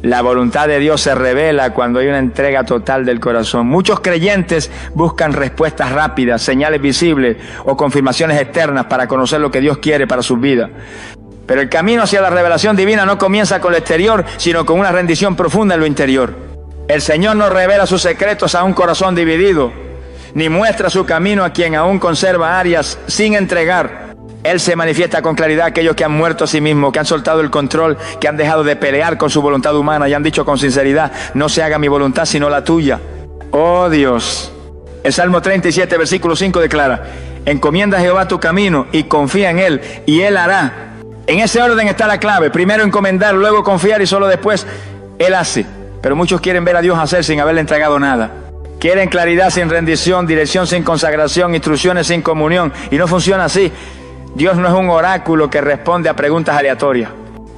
La voluntad de Dios se revela cuando hay una entrega total del corazón. Muchos creyentes buscan respuestas rápidas, señales visibles o confirmaciones externas para conocer lo que Dios quiere para sus vidas. Pero el camino hacia la revelación divina no comienza con lo exterior, sino con una rendición profunda en lo interior. El Señor no revela sus secretos a un corazón dividido, ni muestra su camino a quien aún conserva áreas sin entregar. Él se manifiesta con claridad a aquellos que han muerto a sí mismos, que han soltado el control, que han dejado de pelear con su voluntad humana y han dicho con sinceridad: no se haga mi voluntad sino la tuya. Oh Dios. El Salmo 37, versículo 5 declara: encomienda a Jehová tu camino y confía en Él, y Él hará. En ese orden está la clave: primero encomendar, luego confiar y solo después Él hace. Pero muchos quieren ver a Dios hacer sin haberle entregado nada. Quieren claridad sin rendición, dirección sin consagración, instrucciones sin comunión, y no funciona así. Dios no es un oráculo que responde a preguntas aleatorias.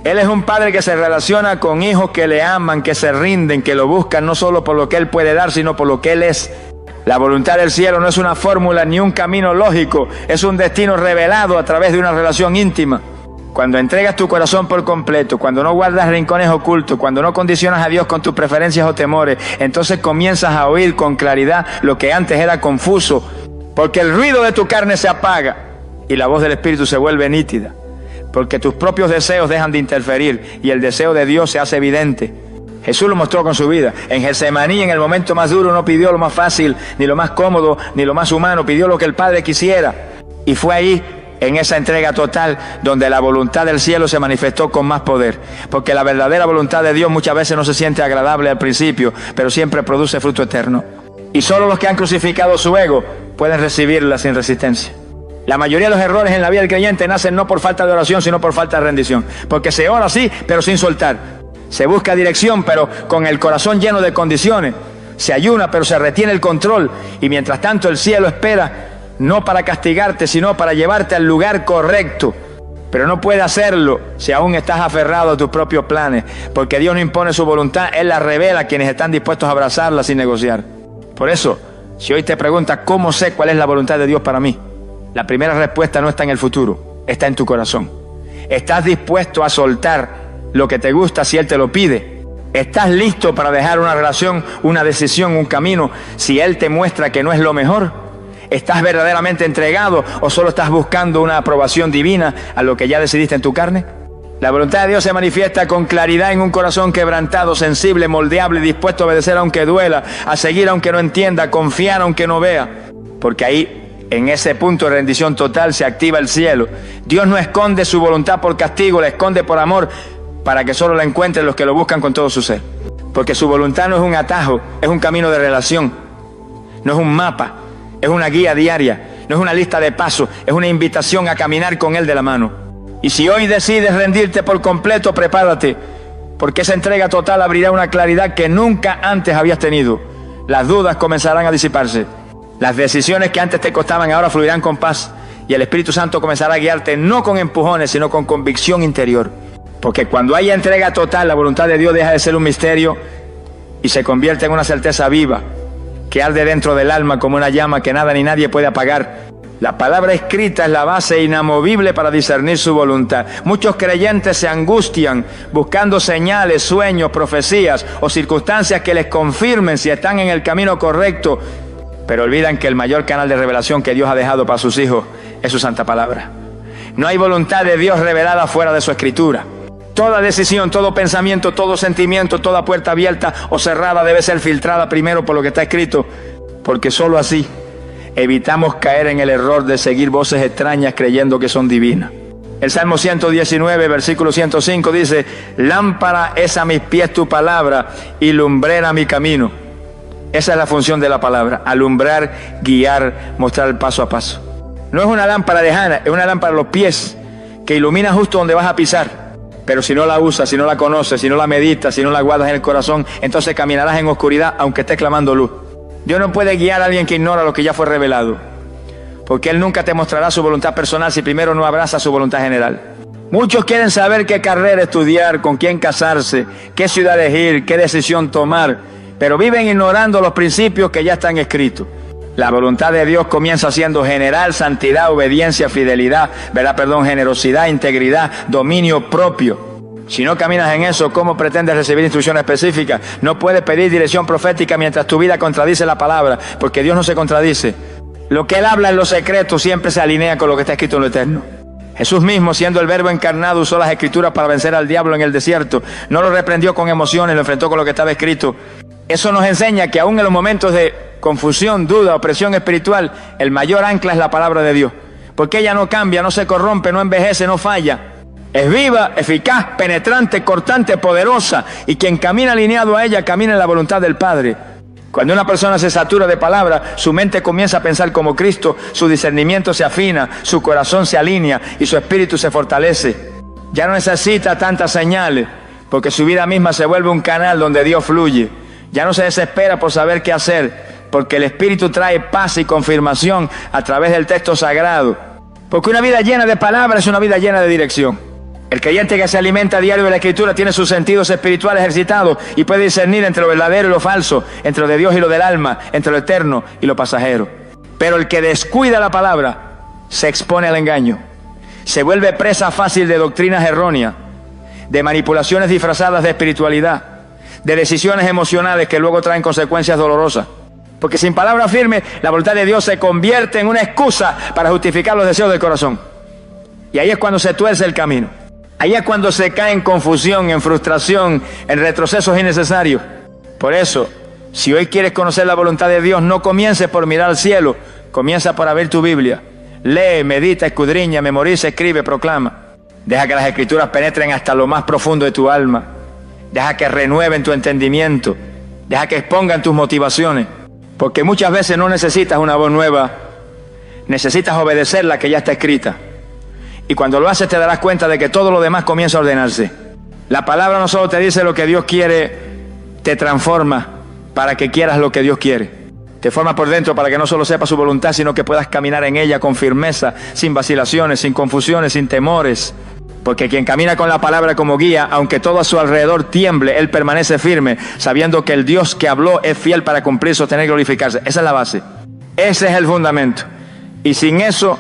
Él es un padre que se relaciona con hijos que le aman, que se rinden, que lo buscan no solo por lo que Él puede dar, sino por lo que Él es. La voluntad del cielo no es una fórmula ni un camino lógico, es un destino revelado a través de una relación íntima. Cuando entregas tu corazón por completo, cuando no guardas rincones ocultos, cuando no condicionas a Dios con tus preferencias o temores, entonces comienzas a oír con claridad lo que antes era confuso, porque el ruido de tu carne se apaga y la voz del Espíritu se vuelve nítida, porque tus propios deseos dejan de interferir y el deseo de Dios se hace evidente. Jesús lo mostró con su vida. En Getsemaní, en el momento más duro, no pidió lo más fácil, ni lo más cómodo, ni lo más humano, pidió lo que el Padre quisiera. Y fue ahí, en esa entrega total, donde la voluntad del cielo se manifestó con más poder. Porque la verdadera voluntad de Dios muchas veces no se siente agradable al principio, pero siempre produce fruto eterno. Y solo los que han crucificado su ego pueden recibirla sin resistencia. La mayoría de los errores en la vida del creyente nacen no por falta de oración, sino por falta de rendición. Porque se ora sí, pero sin soltar. Se busca dirección, pero con el corazón lleno de condiciones. Se ayuna, pero se retiene el control. Y mientras tanto el cielo espera, no para castigarte, sino para llevarte al lugar correcto. Pero no puede hacerlo si aún estás aferrado a tus propios planes. Porque Dios no impone su voluntad, Él la revela a quienes están dispuestos a abrazarla sin negociar. Por eso, si hoy te preguntas ¿cómo sé cuál es la voluntad de Dios para mí? La primera respuesta no está en el futuro, está en tu corazón. ¿Estás dispuesto a soltar lo que te gusta si Él te lo pide? ¿Estás listo para dejar una relación, una decisión, un camino si Él te muestra que no es lo mejor? ¿Estás verdaderamente entregado o solo estás buscando una aprobación divina a lo que ya decidiste en tu carne? La voluntad de Dios se manifiesta con claridad en un corazón quebrantado, sensible, moldeable, dispuesto a obedecer aunque duela, a seguir aunque no entienda, a confiar aunque no vea. Porque ahí, en ese punto de rendición total, se activa el cielo. Dios no esconde su voluntad por castigo, la esconde por amor, para que solo la encuentren los que lo buscan con todo su ser. Porque su voluntad no es un atajo, es un camino de relación. No es un mapa, es una guía diaria. No es una lista de pasos, es una invitación a caminar con Él de la mano. Y si hoy decides rendirte por completo, prepárate, porque esa entrega total abrirá una claridad que nunca antes habías tenido. Las dudas comenzarán a disiparse. Las decisiones que antes te costaban ahora fluirán con paz y el Espíritu Santo comenzará a guiarte no con empujones, sino con convicción interior. Porque cuando haya entrega total, la voluntad de Dios deja de ser un misterio y se convierte en una certeza viva que arde dentro del alma como una llama que nada ni nadie puede apagar. La palabra escrita es la base inamovible para discernir su voluntad. Muchos creyentes se angustian buscando señales, sueños, profecías o circunstancias que les confirmen si están en el camino correcto, pero olvidan que el mayor canal de revelación que Dios ha dejado para sus hijos es su santa palabra. No hay voluntad de Dios revelada fuera de su escritura. Toda decisión, todo pensamiento, todo sentimiento, toda puerta abierta o cerrada debe ser filtrada primero por lo que está escrito, porque solo así evitamos caer en el error de seguir voces extrañas creyendo que son divinas. El Salmo 119, versículo 105 dice: lámpara es a mis pies tu palabra y lumbrera mi camino. Esa es la función de la palabra: alumbrar, guiar, mostrar el paso a paso. No es una lámpara lejana, es una lámpara a los pies que ilumina justo donde vas a pisar. Pero si no la usas, si no la conoces, si no la meditas, si no la guardas en el corazón, entonces caminarás en oscuridad aunque estés clamando luz. Dios no puede guiar a alguien que ignora lo que ya fue revelado, porque Él nunca te mostrará su voluntad personal si primero no abraza su voluntad general. Muchos quieren saber qué carrera estudiar, con quién casarse, qué ciudad elegir, qué decisión tomar, pero viven ignorando los principios que ya están escritos. La voluntad de Dios comienza siendo general: santidad, obediencia, fidelidad, generosidad, integridad, dominio propio. Si no caminas en eso, ¿cómo pretendes recibir instrucción específica? No puedes pedir dirección profética mientras tu vida contradice la palabra, porque Dios no se contradice. Lo que Él habla en lo secreto siempre se alinea con lo que está escrito en lo eterno. Jesús mismo, siendo el Verbo encarnado, usó las Escrituras para vencer al diablo en el desierto. No lo reprendió con emociones, lo enfrentó con lo que estaba escrito. Eso nos enseña que aún en los momentos de confusión, duda, opresión espiritual, el mayor ancla es la palabra de Dios. Porque ella no cambia, no se corrompe, no envejece, no falla. Es viva, eficaz, penetrante, cortante, poderosa. Y quien camina alineado a ella, camina en la voluntad del Padre. Cuando una persona se satura de palabra, su mente comienza a pensar como Cristo, su discernimiento se afina, su corazón se alinea y su espíritu se fortalece. Ya no necesita tantas señales, porque su vida misma se vuelve un canal donde Dios fluye. Ya no se desespera por saber qué hacer, porque el Espíritu trae paz y confirmación a través del texto sagrado. Porque una vida llena de palabras es una vida llena de dirección. El creyente que se alimenta a diario de la Escritura tiene sus sentidos espirituales ejercitados y puede discernir entre lo verdadero y lo falso, entre lo de Dios y lo del alma, entre lo eterno y lo pasajero. Pero el que descuida la palabra se expone al engaño, se vuelve presa fácil de doctrinas erróneas, de manipulaciones disfrazadas de espiritualidad, de decisiones emocionales que luego traen consecuencias dolorosas. Porque sin palabra firme, la voluntad de Dios se convierte en una excusa para justificar los deseos del corazón. Y ahí es cuando se tuerce el camino. Ahí es cuando se cae en confusión, en frustración, en retrocesos innecesarios. Por eso, si hoy quieres conocer la voluntad de Dios, no comiences por mirar al cielo, comienza por abrir tu Biblia. Lee, medita, escudriña, memoriza, escribe, proclama. Deja que las Escrituras penetren hasta lo más profundo de tu alma. Deja que renueven tu entendimiento. Deja que expongan tus motivaciones. Porque muchas veces no necesitas una voz nueva, necesitas obedecer la que ya está escrita. Y cuando lo haces te darás cuenta de que todo lo demás comienza a ordenarse. La palabra no solo te dice lo que Dios quiere, te transforma para que quieras lo que Dios quiere. Te forma por dentro para que no solo sepas su voluntad, sino que puedas caminar en ella con firmeza, sin vacilaciones, sin confusiones, sin temores. Porque quien camina con la palabra como guía, aunque todo a su alrededor tiemble, él permanece firme, sabiendo que el Dios que habló es fiel para cumplir, sostener y glorificarse. Esa es la base. Ese es el fundamento. Y sin eso,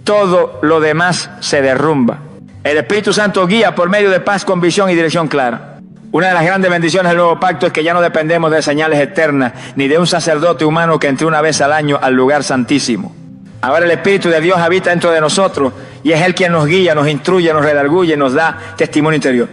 todo lo demás se derrumba. El Espíritu Santo guía por medio de paz, convicción y dirección clara. Una de las grandes bendiciones del nuevo pacto es que ya no dependemos de señales eternas, ni de un sacerdote humano que entre una vez al año al lugar santísimo. Ahora el Espíritu de Dios habita dentro de nosotros y es Él quien nos guía, nos instruye, nos redarguye, nos da testimonio interior.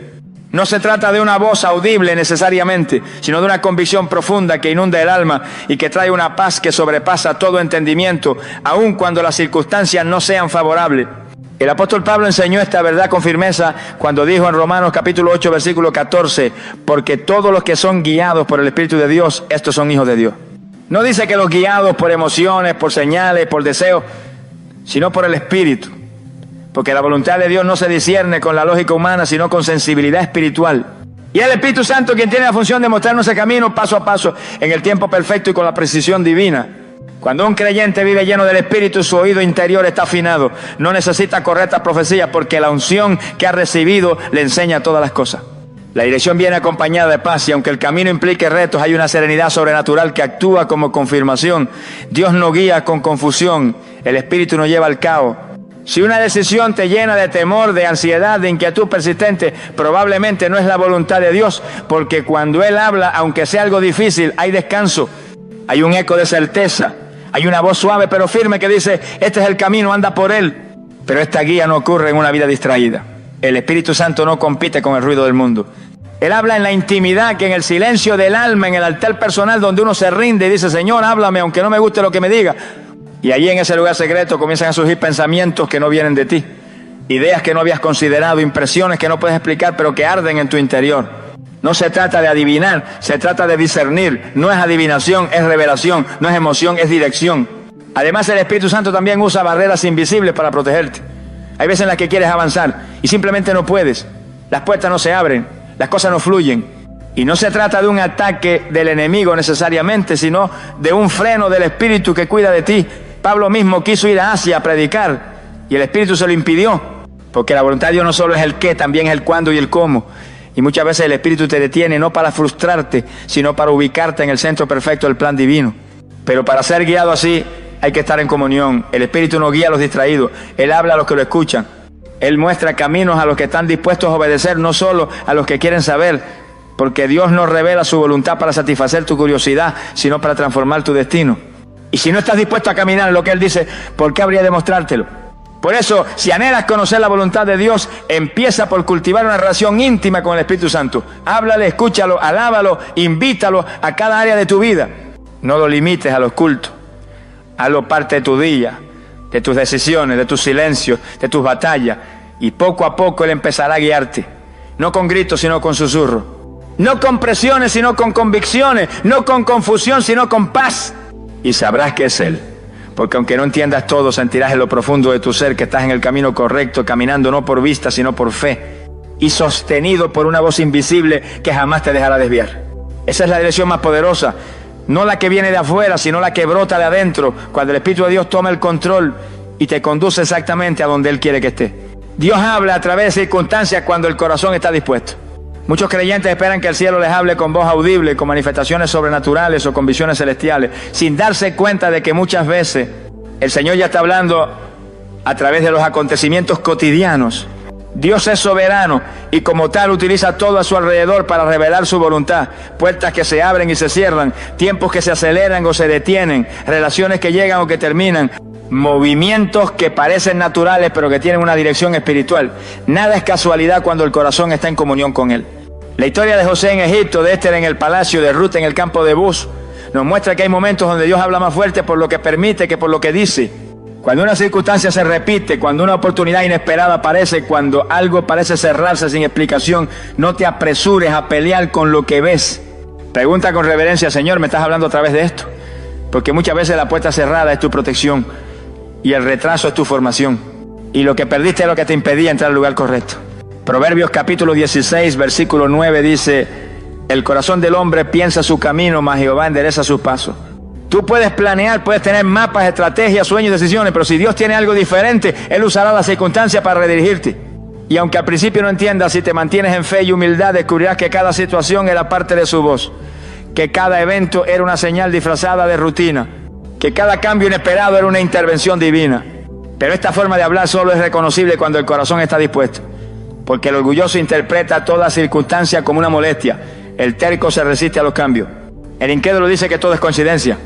No se trata de una voz audible necesariamente, sino de una convicción profunda que inunda el alma y que trae una paz que sobrepasa todo entendimiento, aun cuando las circunstancias no sean favorables. El apóstol Pablo enseñó esta verdad con firmeza cuando dijo en Romanos capítulo 8, versículo 14, porque todos los que son guiados por el Espíritu de Dios, estos son hijos de Dios. No dice que los guiados por emociones, por señales, por deseos, sino por el Espíritu. Porque la voluntad de Dios no se discierne con la lógica humana, sino con sensibilidad espiritual. Y es el Espíritu Santo quien tiene la función de mostrarnos ese camino paso a paso, en el tiempo perfecto y con la precisión divina. Cuando un creyente vive lleno del Espíritu, su oído interior está afinado. No necesita correctas profecías porque la unción que ha recibido le enseña todas las cosas. La dirección viene acompañada de paz y aunque el camino implique retos, hay una serenidad sobrenatural que actúa como confirmación. Dios no guía con confusión, el Espíritu nos lleva al caos. Si una decisión te llena de temor, de ansiedad, de inquietud persistente, probablemente no es la voluntad de Dios, porque cuando Él habla, aunque sea algo difícil, hay descanso, hay un eco de certeza, hay una voz suave pero firme que dice, este es el camino, anda por él. Pero esta guía no ocurre en una vida distraída. El Espíritu Santo no compite con el ruido del mundo. Él habla en la intimidad, que en el silencio del alma, en el altar personal donde uno se rinde y dice, Señor, háblame aunque no me guste lo que me diga. Y allí en ese lugar secreto comienzan a surgir pensamientos que no vienen de ti, ideas que no habías considerado, impresiones que no puedes explicar pero que arden en tu interior. No se trata de adivinar, se trata de discernir. No es adivinación, es revelación, no es emoción, es dirección. Además el Espíritu Santo también usa barreras invisibles para protegerte. Hay veces en las que quieres avanzar y simplemente no puedes. Las puertas no se abren, las cosas no fluyen. Y no se trata de un ataque del enemigo necesariamente, sino de un freno del Espíritu que cuida de ti. Pablo mismo quiso ir a Asia a predicar y el Espíritu se lo impidió, porque la voluntad de Dios no solo es el qué, también es el cuándo y el cómo. Y muchas veces el Espíritu te detiene no para frustrarte, sino para ubicarte en el centro perfecto del plan divino. Pero para ser guiado así hay que estar en comunión. El Espíritu no guía a los distraídos, Él habla a los que lo escuchan. Él muestra caminos a los que están dispuestos a obedecer, no solo a los que quieren saber, porque Dios no revela su voluntad para satisfacer tu curiosidad, sino para transformar tu destino. Y si no estás dispuesto a caminar en lo que Él dice, ¿por qué habría de mostrártelo? Por eso, si anhelas conocer la voluntad de Dios, empieza por cultivar una relación íntima con el Espíritu Santo. Háblale, escúchalo, alábalo, invítalo a cada área de tu vida. No lo limites a los cultos. Hazlo parte de tu día, de tus decisiones, de tus silencios, de tus batallas. Y poco a poco Él empezará a guiarte. No con gritos, sino con susurros. No con presiones, sino con convicciones. No con confusión, sino con paz. Y sabrás que es Él. Porque aunque no entiendas todo, sentirás en lo profundo de tu ser que estás en el camino correcto, caminando no por vista, sino por fe. Y sostenido por una voz invisible que jamás te dejará desviar. Esa es la dirección más poderosa. No la que viene de afuera, sino la que brota de adentro, cuando el Espíritu de Dios toma el control y te conduce exactamente a donde Él quiere que estés. Dios habla a través de circunstancias cuando el corazón está dispuesto. Muchos creyentes esperan que el cielo les hable con voz audible, con manifestaciones sobrenaturales o con visiones celestiales, sin darse cuenta de que muchas veces el Señor ya está hablando a través de los acontecimientos cotidianos. Dios es soberano y como tal utiliza todo a su alrededor para revelar su voluntad. Puertas que se abren y se cierran, tiempos que se aceleran o se detienen, relaciones que llegan o que terminan, movimientos que parecen naturales pero que tienen una dirección espiritual. Nada es casualidad cuando el corazón está en comunión con Él. La historia de José en Egipto, de Esther en el palacio, de Ruth en el campo de Buz, nos muestra que hay momentos donde Dios habla más fuerte por lo que permite que por lo que dice. Cuando una circunstancia se repite, cuando una oportunidad inesperada aparece, cuando algo parece cerrarse sin explicación, no te apresures a pelear con lo que ves. Pregunta con reverencia, Señor, ¿me estás hablando a través de esto? Porque muchas veces la puerta cerrada es tu protección y el retraso es tu formación. Y lo que perdiste es lo que te impedía entrar al lugar correcto. Proverbios capítulo 16, versículo 9 dice: el corazón del hombre piensa su camino, mas Jehová endereza sus pasos. Tú puedes planear, puedes tener mapas, estrategias, sueños, decisiones, pero si Dios tiene algo diferente, Él usará las circunstancias para redirigirte. Y aunque al principio no entiendas, si te mantienes en fe y humildad, descubrirás que cada situación era parte de su voz, que cada evento era una señal disfrazada de rutina, que cada cambio inesperado era una intervención divina. Pero esta forma de hablar solo es reconocible cuando el corazón está dispuesto, porque el orgulloso interpreta toda circunstancia como una molestia. El terco se resiste a los cambios. El incrédulo dice que todo es coincidencia,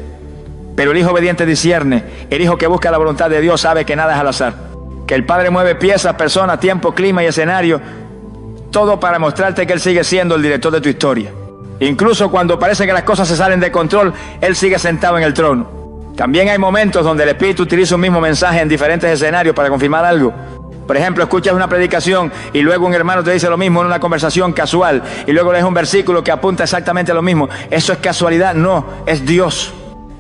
pero el hijo obediente discierne. El hijo que busca la voluntad de Dios sabe que nada es al azar, que el Padre mueve piezas, personas, tiempo, clima y escenario, todo para mostrarte que Él sigue siendo el director de tu historia. Incluso cuando parece que las cosas se salen de control, Él sigue sentado en el trono. También hay momentos donde el Espíritu utiliza un mismo mensaje en diferentes escenarios para confirmar algo. Por ejemplo, escuchas una predicación y luego un hermano te dice lo mismo en una conversación casual y luego lees un versículo que apunta exactamente a lo mismo. ¿Eso es casualidad? No, es Dios.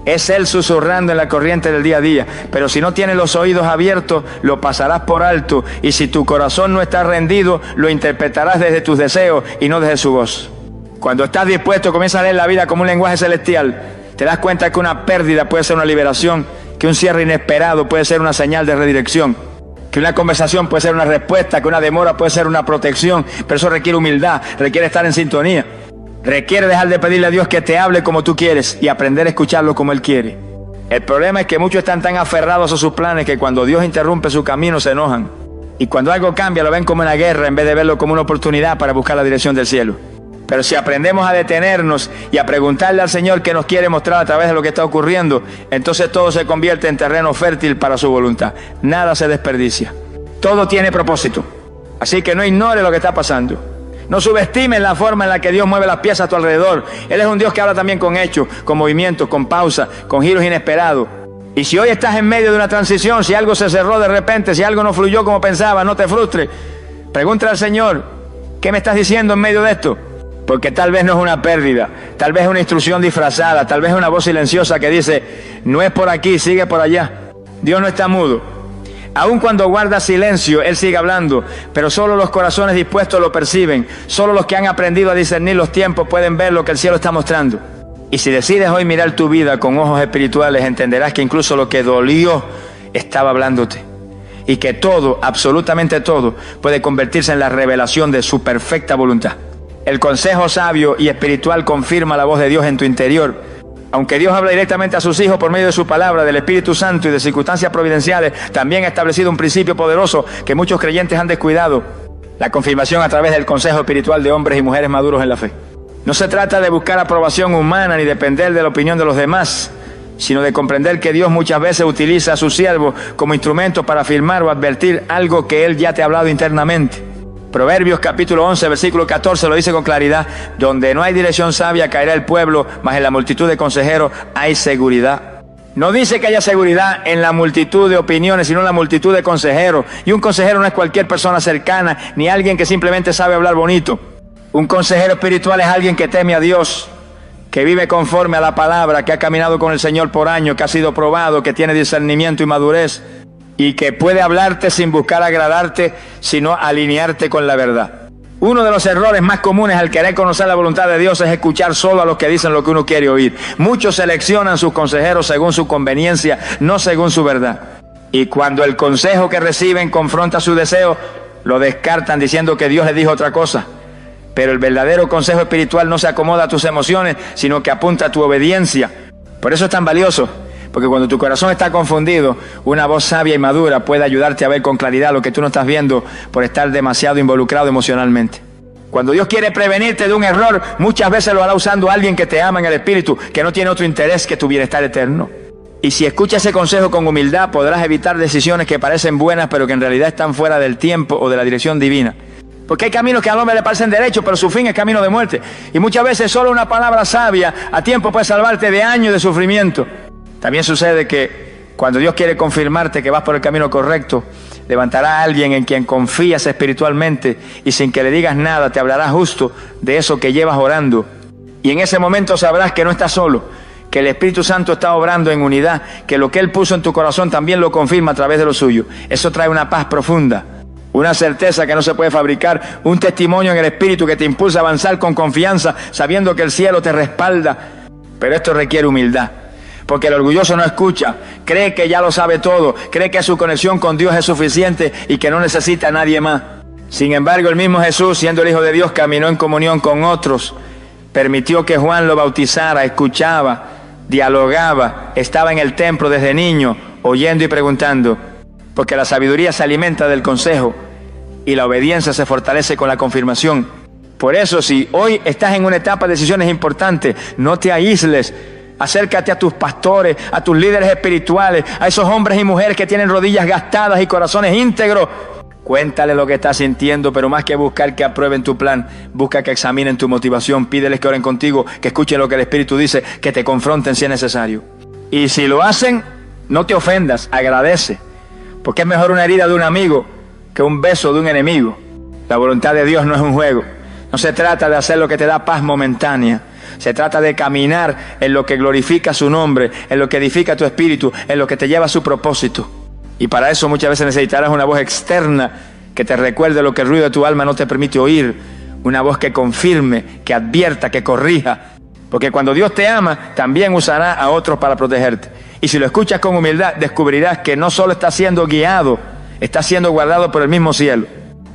Es Él susurrando en la corriente del día a día. Pero si no tienes los oídos abiertos, lo pasarás por alto. Y si tu corazón no está rendido, lo interpretarás desde tus deseos y no desde su voz. Cuando estás dispuesto, comienzas a leer la vida como un lenguaje celestial. Te das cuenta que una pérdida puede ser una liberación, que un cierre inesperado puede ser una señal de redirección, que una conversación puede ser una respuesta, que una demora puede ser una protección. Pero eso requiere humildad, requiere estar en sintonía. Requiere dejar de pedirle a Dios que te hable como tú quieres y aprender a escucharlo como Él quiere. El problema es que muchos están tan aferrados a sus planes que cuando Dios interrumpe su camino se enojan. Y cuando algo cambia lo ven como una guerra en vez de verlo como una oportunidad para buscar la dirección del cielo. Pero si aprendemos a detenernos y a preguntarle al Señor qué nos quiere mostrar a través de lo que está ocurriendo, entonces todo se convierte en terreno fértil para su voluntad. Nada se desperdicia. Todo tiene propósito. Así que no ignores lo que está pasando. No subestimes la forma en la que Dios mueve las piezas a tu alrededor. Él es un Dios que habla también con hechos, con movimientos, con pausas, con giros inesperados. Y si hoy estás en medio de una transición, si algo se cerró de repente, si algo no fluyó como pensaba, no te frustres. Pregúntale al Señor, ¿qué me estás diciendo en medio de esto? Porque tal vez no es una pérdida, tal vez es una instrucción disfrazada, tal vez es una voz silenciosa que dice, no es por aquí, sigue por allá. Dios no está mudo. Aun cuando guarda silencio, Él sigue hablando, pero solo los corazones dispuestos lo perciben. Solo los que han aprendido a discernir los tiempos pueden ver lo que el cielo está mostrando. Y si decides hoy mirar tu vida con ojos espirituales, entenderás que incluso lo que dolió estaba hablándote. Y que todo, absolutamente todo, puede convertirse en la revelación de su perfecta voluntad. El consejo sabio y espiritual confirma la voz de Dios en tu interior. Aunque Dios habla directamente a sus hijos por medio de su palabra, del Espíritu Santo y de circunstancias providenciales, también ha establecido un principio poderoso que muchos creyentes han descuidado: la confirmación a través del consejo espiritual de hombres y mujeres maduros en la fe. No se trata de buscar aprobación humana ni depender de la opinión de los demás, sino de comprender que Dios muchas veces utiliza a sus siervos como instrumentos para afirmar o advertir algo que Él ya te ha hablado internamente. Proverbios capítulo 11, versículo 14 lo dice con claridad: donde no hay dirección sabia caerá el pueblo, mas en la multitud de consejeros hay seguridad. No dice que haya seguridad en la multitud de opiniones, sino en la multitud de consejeros. Y un consejero no es cualquier persona cercana, ni alguien que simplemente sabe hablar bonito. Un consejero espiritual es alguien que teme a Dios, que vive conforme a la palabra, que ha caminado con el Señor por años, que ha sido probado, que tiene discernimiento y madurez, y que puede hablarte sin buscar agradarte, sino alinearte con la verdad. Uno de los errores más comunes al querer conocer la voluntad de Dios es escuchar solo a los que dicen lo que uno quiere oír. Muchos seleccionan sus consejeros según su conveniencia, no según su verdad. Y cuando el consejo que reciben confronta su deseo, lo descartan diciendo que Dios les dijo otra cosa. Pero el verdadero consejo espiritual no se acomoda a tus emociones, sino que apunta a tu obediencia. Por eso es tan valioso, porque cuando tu corazón está confundido, una voz sabia y madura puede ayudarte a ver con claridad lo que tú no estás viendo por estar demasiado involucrado emocionalmente. Cuando Dios quiere prevenirte de un error, muchas veces lo hará usando a alguien que te ama en el espíritu, que no tiene otro interés que tu bienestar eterno. Y si escuchas ese consejo con humildad, podrás evitar decisiones que parecen buenas, pero que en realidad están fuera del tiempo o de la dirección divina. Porque hay caminos que al hombre le parecen derechos, pero su fin es camino de muerte. Y muchas veces solo una palabra sabia a tiempo puede salvarte de años de sufrimiento. También sucede que cuando Dios quiere confirmarte que vas por el camino correcto, levantará a alguien en quien confías espiritualmente y sin que le digas nada te hablará justo de eso que llevas orando. Y en ese momento sabrás que no estás solo, que el Espíritu Santo está obrando en unidad, que lo que Él puso en tu corazón también lo confirma a través de lo suyo. Eso trae una paz profunda, una certeza que no se puede fabricar, un testimonio en el Espíritu que te impulsa a avanzar con confianza, sabiendo que el cielo te respalda. Pero esto requiere humildad, porque el orgulloso no escucha, cree que ya lo sabe todo, cree que su conexión con Dios es suficiente y que no necesita a nadie más. Sin embargo, el mismo Jesús, siendo el Hijo de Dios, caminó en comunión con otros, permitió que Juan lo bautizara, escuchaba, dialogaba, estaba en el templo desde niño, oyendo y preguntando, porque la sabiduría se alimenta del consejo y la obediencia se fortalece con la confirmación. Por eso, si hoy estás en una etapa de decisiones importantes, no te aísles. Acércate a tus pastores, a tus líderes espirituales, a esos hombres y mujeres que tienen rodillas gastadas y corazones íntegros. Cuéntale lo que estás sintiendo, pero más que buscar que aprueben tu plan, busca que examinen tu motivación, pídeles que oren contigo, que escuchen lo que el Espíritu dice, que te confronten si es necesario. Y si lo hacen, no te ofendas, agradece, porque es mejor una herida de un amigo que un beso de un enemigo. La voluntad de Dios no es un juego. No se trata de hacer lo que te da paz momentánea. Se trata de caminar en lo que glorifica su nombre, en lo que edifica tu espíritu, en lo que te lleva a su propósito. Y para eso muchas veces necesitarás una voz externa que te recuerde lo que el ruido de tu alma no te permite oír. Una voz que confirme, que advierta, que corrija. Porque cuando Dios te ama, también usará a otros para protegerte. Y si lo escuchas con humildad, descubrirás que no solo estás siendo guiado, estás siendo guardado por el mismo cielo.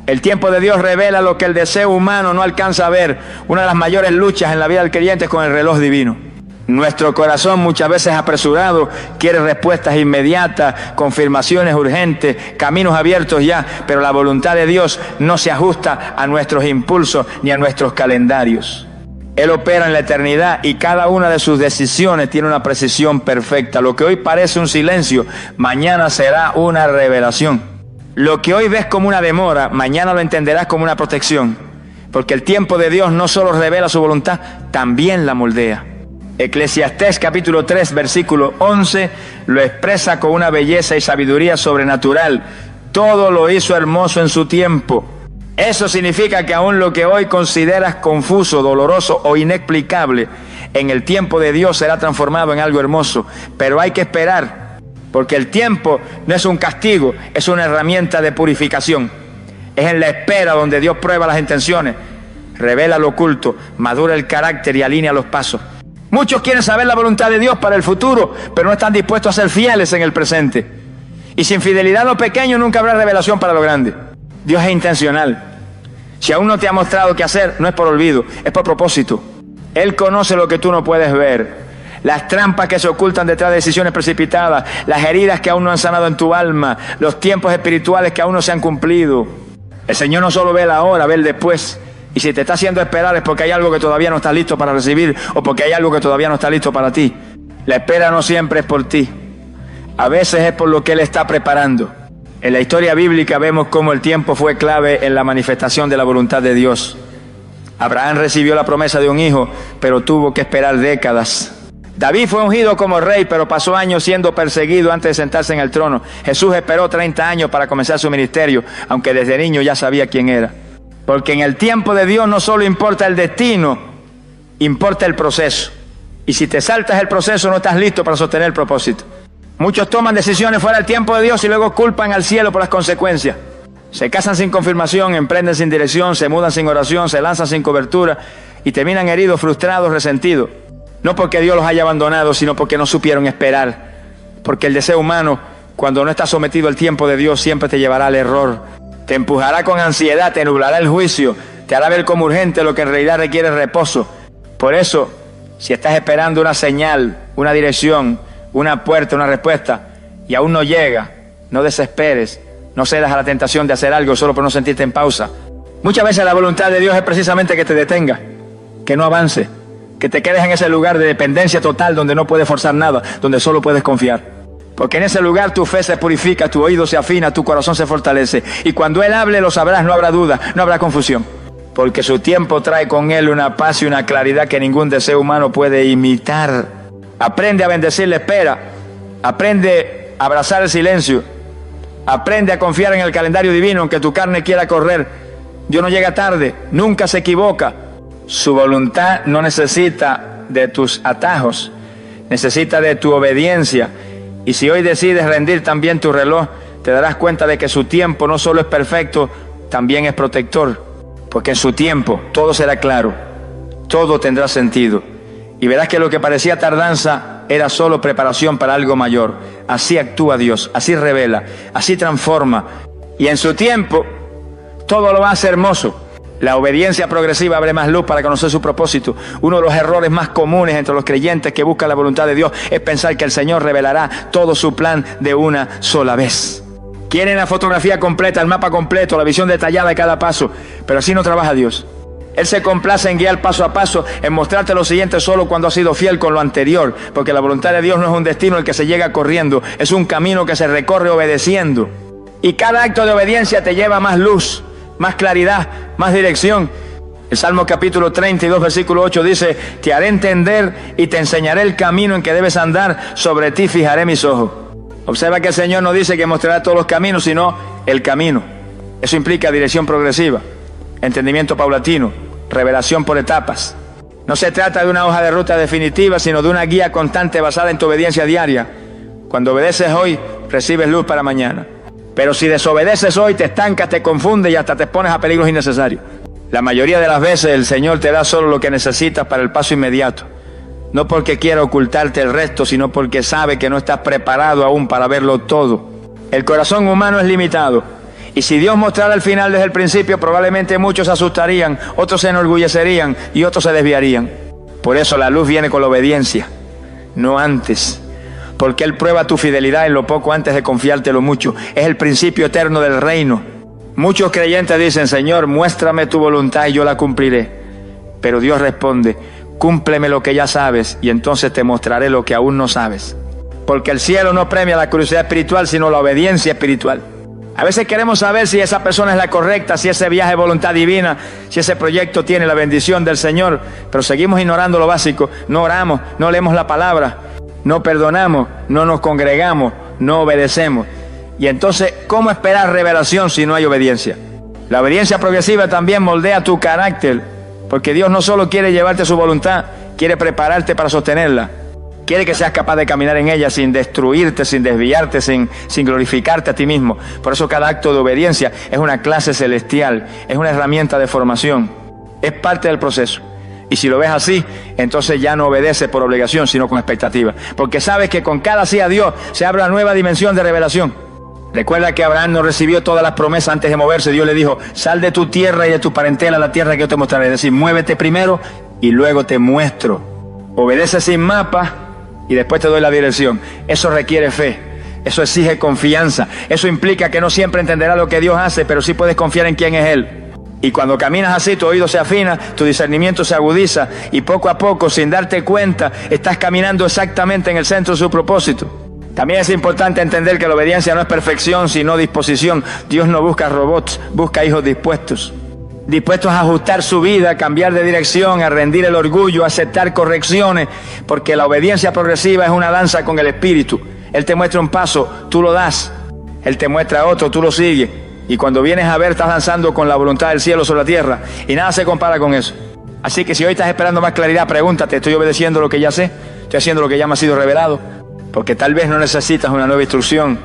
El tiempo de Dios revela lo que el deseo humano no alcanza a ver. Una de las mayores luchas en la vida del creyente es con el reloj divino. Nuestro corazón, muchas veces apresurado, quiere respuestas inmediatas, confirmaciones urgentes, caminos abiertos ya, pero la voluntad de Dios no se ajusta a nuestros impulsos ni a nuestros calendarios. Él opera en la eternidad y cada una de sus decisiones tiene una precisión perfecta. Lo que hoy parece un silencio, mañana será una revelación. Lo que hoy ves como una demora, mañana lo entenderás como una protección, porque el tiempo de Dios no solo revela su voluntad, también la moldea. Eclesiastés capítulo 3 versículo 11 lo expresa con una belleza y sabiduría sobrenatural. Todo lo hizo hermoso en su tiempo. Eso significa que aún lo que hoy consideras confuso, doloroso o inexplicable, en el tiempo de Dios será transformado en algo hermoso. Pero hay que esperar, porque el tiempo no es un castigo, es una herramienta de purificación. Es en la espera donde Dios prueba las intenciones, revela lo oculto, madura el carácter y alinea los pasos. Muchos quieren saber la voluntad de Dios para el futuro, pero no están dispuestos a ser fieles en el presente. Y sin fidelidad a lo pequeño nunca habrá revelación para lo grande. Dios es intencional. Si aún no te ha mostrado qué hacer, no es por olvido, es por propósito. Él conoce lo que tú no puedes ver. las trampas que se ocultan detrás de decisiones precipitadas, las heridas que aún no han sanado en tu alma, los tiempos espirituales que aún no se han cumplido. El Señor no solo ve la hora, ve el después. Y si te está haciendo esperar es porque hay algo que todavía no estás listo para recibir o porque hay algo que todavía no está listo para ti. La espera no siempre es por ti. A veces es por lo que Él está preparando. En la historia bíblica vemos cómo el tiempo fue clave en la manifestación de la voluntad de Dios. Abraham recibió la promesa de un hijo, pero tuvo que esperar décadas. David fue ungido como rey, pero pasó años siendo perseguido antes de sentarse en el trono. Jesús esperó 30 años para comenzar su ministerio, aunque desde niño ya sabía quién era. Porque en el tiempo de Dios no solo importa el destino, importa el proceso. Y si te saltas el proceso no estás listo para sostener el propósito. Muchos toman decisiones fuera del tiempo de Dios y luego culpan al cielo por las consecuencias. Se casan sin confirmación, emprenden sin dirección, se mudan sin oración, se lanzan sin cobertura y terminan heridos, frustrados, resentidos. No porque Dios los haya abandonado, sino porque no supieron esperar. Porque el deseo humano, cuando no está sometido al tiempo de Dios, siempre te llevará al error. Te empujará con ansiedad, te nublará el juicio, te hará ver como urgente lo que en realidad requiere reposo. Por eso, si estás esperando una señal, una dirección, una puerta, una respuesta, y aún no llega, no desesperes, no cedas a la tentación de hacer algo solo por no sentirte en pausa. Muchas veces la voluntad de Dios es precisamente que te detenga, que no avance, que te quedes en ese lugar de dependencia total donde no puedes forzar nada, donde solo puedes confiar. Porque en ese lugar tu fe se purifica, tu oído se afina, tu corazón se fortalece. Y cuando Él hable lo sabrás, no habrá duda, no habrá confusión. Porque su tiempo trae con Él una paz y una claridad que ningún deseo humano puede imitar. Aprende a bendecir la espera, aprende a abrazar el silencio, aprende a confiar en el calendario divino, aunque tu carne quiera correr. Dios no llega tarde, nunca se equivoca. Su voluntad no necesita de tus atajos, necesita de tu obediencia. Y si hoy decides rendir también tu reloj, te darás cuenta de que su tiempo no solo es perfecto, también es protector. Porque en su tiempo todo será claro, todo tendrá sentido. Y verás que lo que parecía tardanza era solo preparación para algo mayor. Así actúa Dios, así revela, así transforma. Y en su tiempo todo lo hace hermoso. La obediencia progresiva abre más luz para conocer su propósito. Uno de los errores más comunes entre los creyentes que buscan la voluntad de Dios es pensar que el Señor revelará todo su plan de una sola vez. Quieren la fotografía completa, el mapa completo, la visión detallada de cada paso, pero así no trabaja Dios. Él se complace en guiar paso a paso, en mostrarte lo siguiente solo cuando has sido fiel con lo anterior, porque la voluntad de Dios no es un destino al que se llega corriendo, es un camino que se recorre obedeciendo. Y cada acto de obediencia te lleva a más luz, más claridad, más dirección. El Salmo capítulo 32, versículo 8 dice: te haré entender y te enseñaré el camino en que debes andar, sobre ti fijaré mis ojos. Observa que el Señor no dice que mostrará todos los caminos, sino el camino. Eso implica dirección progresiva, entendimiento paulatino, revelación por etapas. No se trata de una hoja de ruta definitiva, sino de una guía constante basada en tu obediencia diaria. Cuando obedeces hoy, recibes luz para mañana. Pero si desobedeces hoy, te estancas, te confundes y hasta te expones a peligros innecesarios. La mayoría de las veces el Señor te da solo lo que necesitas para el paso inmediato. No porque quiera ocultarte el resto, sino porque sabe que no estás preparado aún para verlo todo. El corazón humano es limitado. Y si Dios mostrara el final desde el principio, probablemente muchos se asustarían, otros se enorgullecerían y otros se desviarían. Por eso la luz viene con la obediencia, no antes. Porque Él prueba tu fidelidad en lo poco antes de confiarte lo mucho. Es el principio eterno del reino. Muchos creyentes dicen: Señor, muéstrame tu voluntad y yo la cumpliré. Pero Dios responde: cúmpleme lo que ya sabes y entonces te mostraré lo que aún no sabes. Porque el cielo no premia la curiosidad espiritual, sino la obediencia espiritual. A veces queremos saber si esa persona es la correcta, si ese viaje es voluntad divina, si ese proyecto tiene la bendición del Señor, pero seguimos ignorando lo básico. No oramos, no leemos la palabra, no perdonamos, no nos congregamos, no obedecemos. Y entonces, ¿cómo esperar revelación si no hay obediencia? La obediencia progresiva también moldea tu carácter, porque Dios no solo quiere llevarte su voluntad, quiere prepararte para sostenerla. Quiere que seas capaz de caminar en ella sin destruirte, sin desviarte, sin glorificarte a ti mismo. Por eso cada acto de obediencia es una clase celestial, es una herramienta de formación, es parte del proceso. Y si lo ves así, entonces ya no obedeces por obligación, sino con expectativa. Porque sabes que con cada sí a Dios se abre una nueva dimensión de revelación. Recuerda que Abraham no recibió todas las promesas antes de moverse. Dios le dijo: sal de tu tierra y de tu parentela a la tierra que yo te mostraré. Es decir, muévete primero y luego te muestro. Obedece sin mapa y después te doy la dirección. Eso requiere fe, eso exige confianza, eso implica que no siempre entenderás lo que Dios hace, pero sí puedes confiar en quién es Él. Y cuando caminas así, tu oído se afina, tu discernimiento se agudiza, y poco a poco, sin darte cuenta, estás caminando exactamente en el centro de su propósito. También es importante entender que la obediencia no es perfección, sino disposición. Dios no busca robots, busca hijos dispuestos a ajustar su vida, a cambiar de dirección, a rendir el orgullo, a aceptar correcciones, porque la obediencia progresiva es una danza con el Espíritu. Él te muestra un paso, tú lo das. Él te muestra otro, tú lo sigues. Y cuando vienes a ver, estás danzando con la voluntad del cielo sobre la tierra. Y nada se compara con eso. Así que si hoy estás esperando más claridad, pregúntate, ¿estoy obedeciendo lo que ya sé? ¿Estoy haciendo lo que ya me ha sido revelado? Porque tal vez no necesitas una nueva instrucción.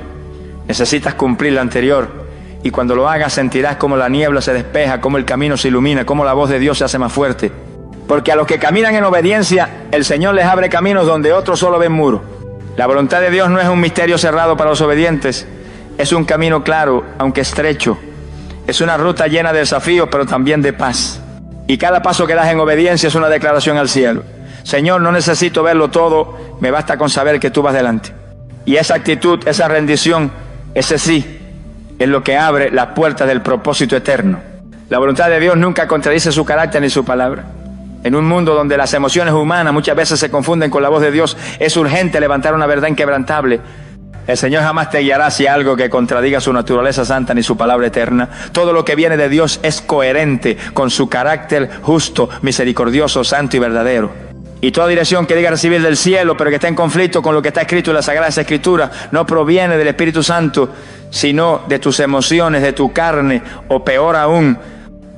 Necesitas cumplir la anterior. Y cuando lo hagas sentirás como la niebla se despeja, como el camino se ilumina, como la voz de Dios se hace más fuerte. Porque a los que caminan en obediencia, el Señor les abre caminos donde otros solo ven muros. La voluntad de Dios no es un misterio cerrado para los obedientes. Es un camino claro, aunque estrecho. Es una ruta llena de desafíos, pero también de paz. Y cada paso que das en obediencia es una declaración al cielo. Señor, no necesito verlo todo, me basta con saber que tú vas delante. Y esa actitud, esa rendición, ese sí, es lo que abre las puertas del propósito eterno. La voluntad de Dios nunca contradice su carácter ni su palabra. En un mundo donde las emociones humanas muchas veces se confunden con la voz de Dios, es urgente levantar una verdad inquebrantable. El Señor jamás te guiará hacia algo que contradiga su naturaleza santa ni su palabra eterna. Todo lo que viene de Dios es coherente con su carácter justo, misericordioso, santo y verdadero. Y toda dirección que diga recibir del cielo, pero que está en conflicto con lo que está escrito en las Sagradas Escrituras, no proviene del Espíritu Santo, sino de tus emociones, de tu carne, o peor aún,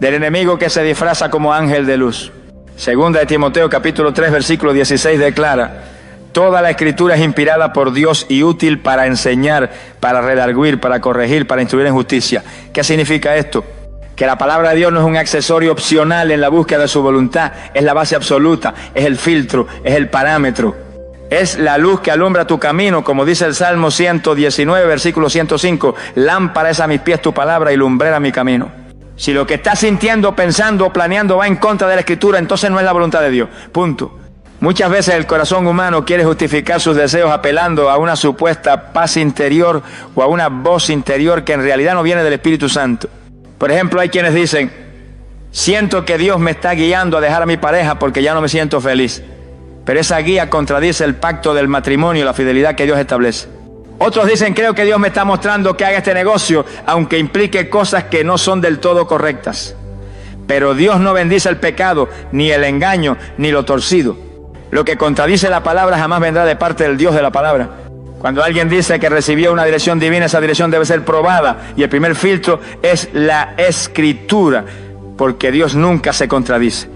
del enemigo que se disfraza como ángel de luz. Segunda de Timoteo, capítulo 3, versículo 16, declara: toda la Escritura es inspirada por Dios y útil para enseñar, para redarguir, para corregir, para instruir en justicia. ¿Qué significa esto? Que la palabra de Dios no es un accesorio opcional en la búsqueda de su voluntad, es la base absoluta, es el filtro, es el parámetro. Es la luz que alumbra tu camino, como dice el Salmo 119, versículo 105, lámpara es a mis pies tu palabra y lumbrera mi camino. Si lo que estás sintiendo, pensando o planeando va en contra de la Escritura, entonces no es la voluntad de Dios, punto. Muchas veces el corazón humano quiere justificar sus deseos apelando a una supuesta paz interior o a una voz interior que en realidad no viene del Espíritu Santo. Por ejemplo, hay quienes dicen: siento que Dios me está guiando a dejar a mi pareja porque ya no me siento feliz. Pero esa guía contradice el pacto del matrimonio y la fidelidad que Dios establece. Otros dicen: creo que Dios me está mostrando que haga este negocio, aunque implique cosas que no son del todo correctas. Pero Dios no bendice el pecado, ni el engaño, ni lo torcido. Lo que contradice la palabra jamás vendrá de parte del Dios de la palabra. Cuando alguien dice que recibió una dirección divina, esa dirección debe ser probada. Y el primer filtro es la Escritura, porque Dios nunca se contradice.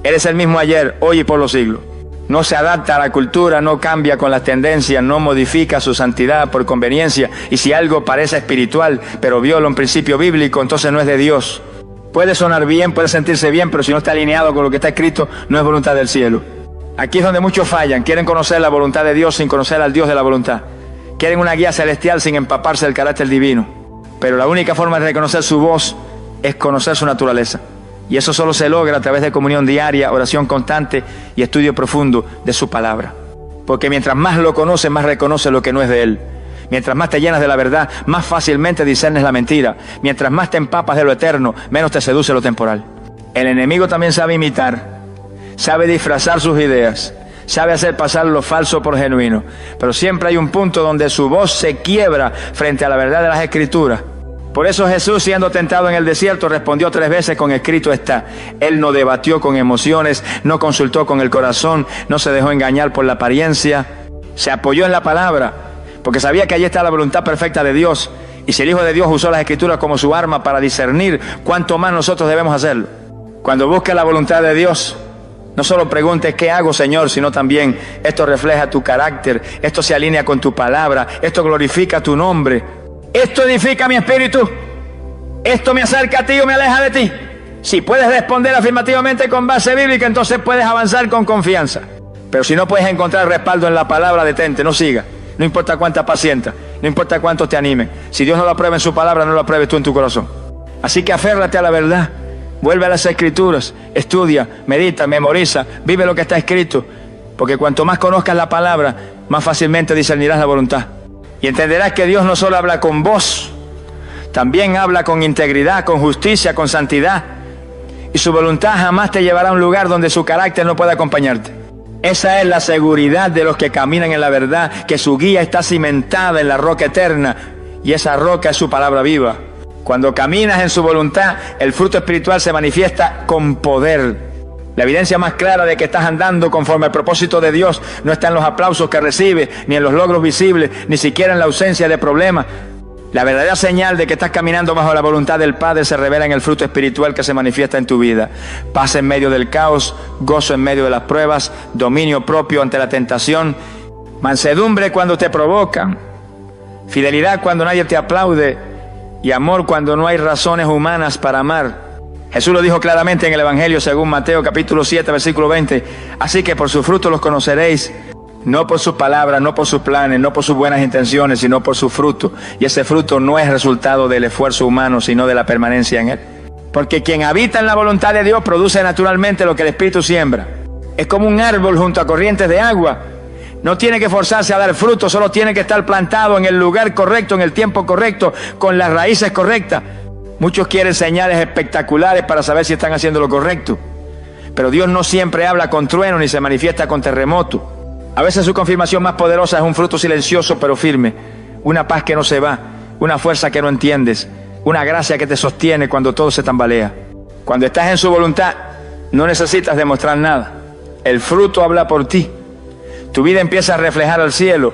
Él es el mismo ayer, hoy y por los siglos. No se adapta a la cultura, no cambia con las tendencias, no modifica su santidad por conveniencia. Y si algo parece espiritual, pero viola un principio bíblico, entonces no es de Dios. Puede sonar bien, puede sentirse bien, pero si no está alineado con lo que está escrito, no es voluntad del cielo. Aquí es donde muchos fallan, quieren conocer la voluntad de Dios sin conocer al Dios de la voluntad. Quieren una guía celestial sin empaparse del carácter divino. Pero la única forma de reconocer su voz es conocer su naturaleza. Y eso solo se logra a través de comunión diaria, oración constante y estudio profundo de su palabra. Porque mientras más lo conoces, más reconoces lo que no es de Él. Mientras más te llenas de la verdad, más fácilmente discernes la mentira. Mientras más te empapas de lo eterno, menos te seduce lo temporal. El enemigo también sabe imitar, sabe disfrazar sus ideas, sabe hacer pasar lo falso por genuino. Pero siempre hay un punto donde su voz se quiebra frente a la verdad de las Escrituras. Por eso Jesús, siendo tentado en el desierto, respondió 3 veces con escrito está. Él no debatió con emociones, no consultó con el corazón, no se dejó engañar por la apariencia. Se apoyó en la palabra, porque sabía que allí está la voluntad perfecta de Dios. Y si el Hijo de Dios usó las Escrituras como su arma para discernir, ¿cuánto más nosotros debemos hacerlo? Cuando busques la voluntad de Dios, no solo preguntes ¿qué hago, Señor?, sino también esto refleja tu carácter, esto se alinea con tu palabra, esto glorifica tu nombre. Esto edifica mi espíritu, esto me acerca a ti o me aleja de ti. Si puedes responder afirmativamente con base bíblica, entonces puedes avanzar con confianza. Pero si no puedes encontrar respaldo en la palabra, detente, no siga. No importa cuánta pacienta, no importa cuánto te animen. Si Dios no lo aprueba en su palabra, no lo apruebes tú en tu corazón. Así que aférrate a la verdad, vuelve a las Escrituras, estudia, medita, memoriza, vive lo que está escrito. porque cuanto más conozcas la palabra, más fácilmente discernirás la voluntad. Y entenderás que Dios no solo habla con voz, también habla con integridad, con justicia, con santidad. Y su voluntad jamás te llevará a un lugar donde su carácter no pueda acompañarte. Esa es la seguridad de los que caminan en la verdad, que su guía está cimentada en la roca eterna, y esa roca es su palabra viva. Cuando caminas en su voluntad, el fruto espiritual se manifiesta con poder. La evidencia más clara de que estás andando conforme al propósito de Dios no está en los aplausos que recibes, ni en los logros visibles, ni siquiera en la ausencia de problemas. La verdadera señal de que estás caminando bajo la voluntad del Padre se revela en el fruto espiritual que se manifiesta en tu vida. Paz en medio del caos, gozo en medio de las pruebas, dominio propio ante la tentación, mansedumbre cuando te provocan, fidelidad cuando nadie te aplaude y amor cuando no hay razones humanas para amar. Jesús lo dijo claramente en el Evangelio según Mateo capítulo 7 versículo 20. Así que por sus frutos los conoceréis. No por sus palabras, no por sus planes, no por sus buenas intenciones, sino por su fruto. Y ese fruto no es resultado del esfuerzo humano, sino de la permanencia en él. Porque quien habita en la voluntad de Dios produce naturalmente lo que el Espíritu siembra. Es como un árbol junto a corrientes de agua. No tiene que forzarse a dar fruto, solo tiene que estar plantado en el lugar correcto, en el tiempo correcto, con las raíces correctas. Muchos quieren señales espectaculares para saber si están haciendo lo correcto. Pero Dios no siempre habla con trueno ni se manifiesta con terremoto. A veces su confirmación más poderosa es un fruto silencioso pero firme, una paz que no se va, una fuerza que no entiendes, una gracia que te sostiene cuando todo se tambalea. Cuando estás en su voluntad, no necesitas demostrar nada. El fruto habla por ti. Tu vida empieza a reflejar al cielo.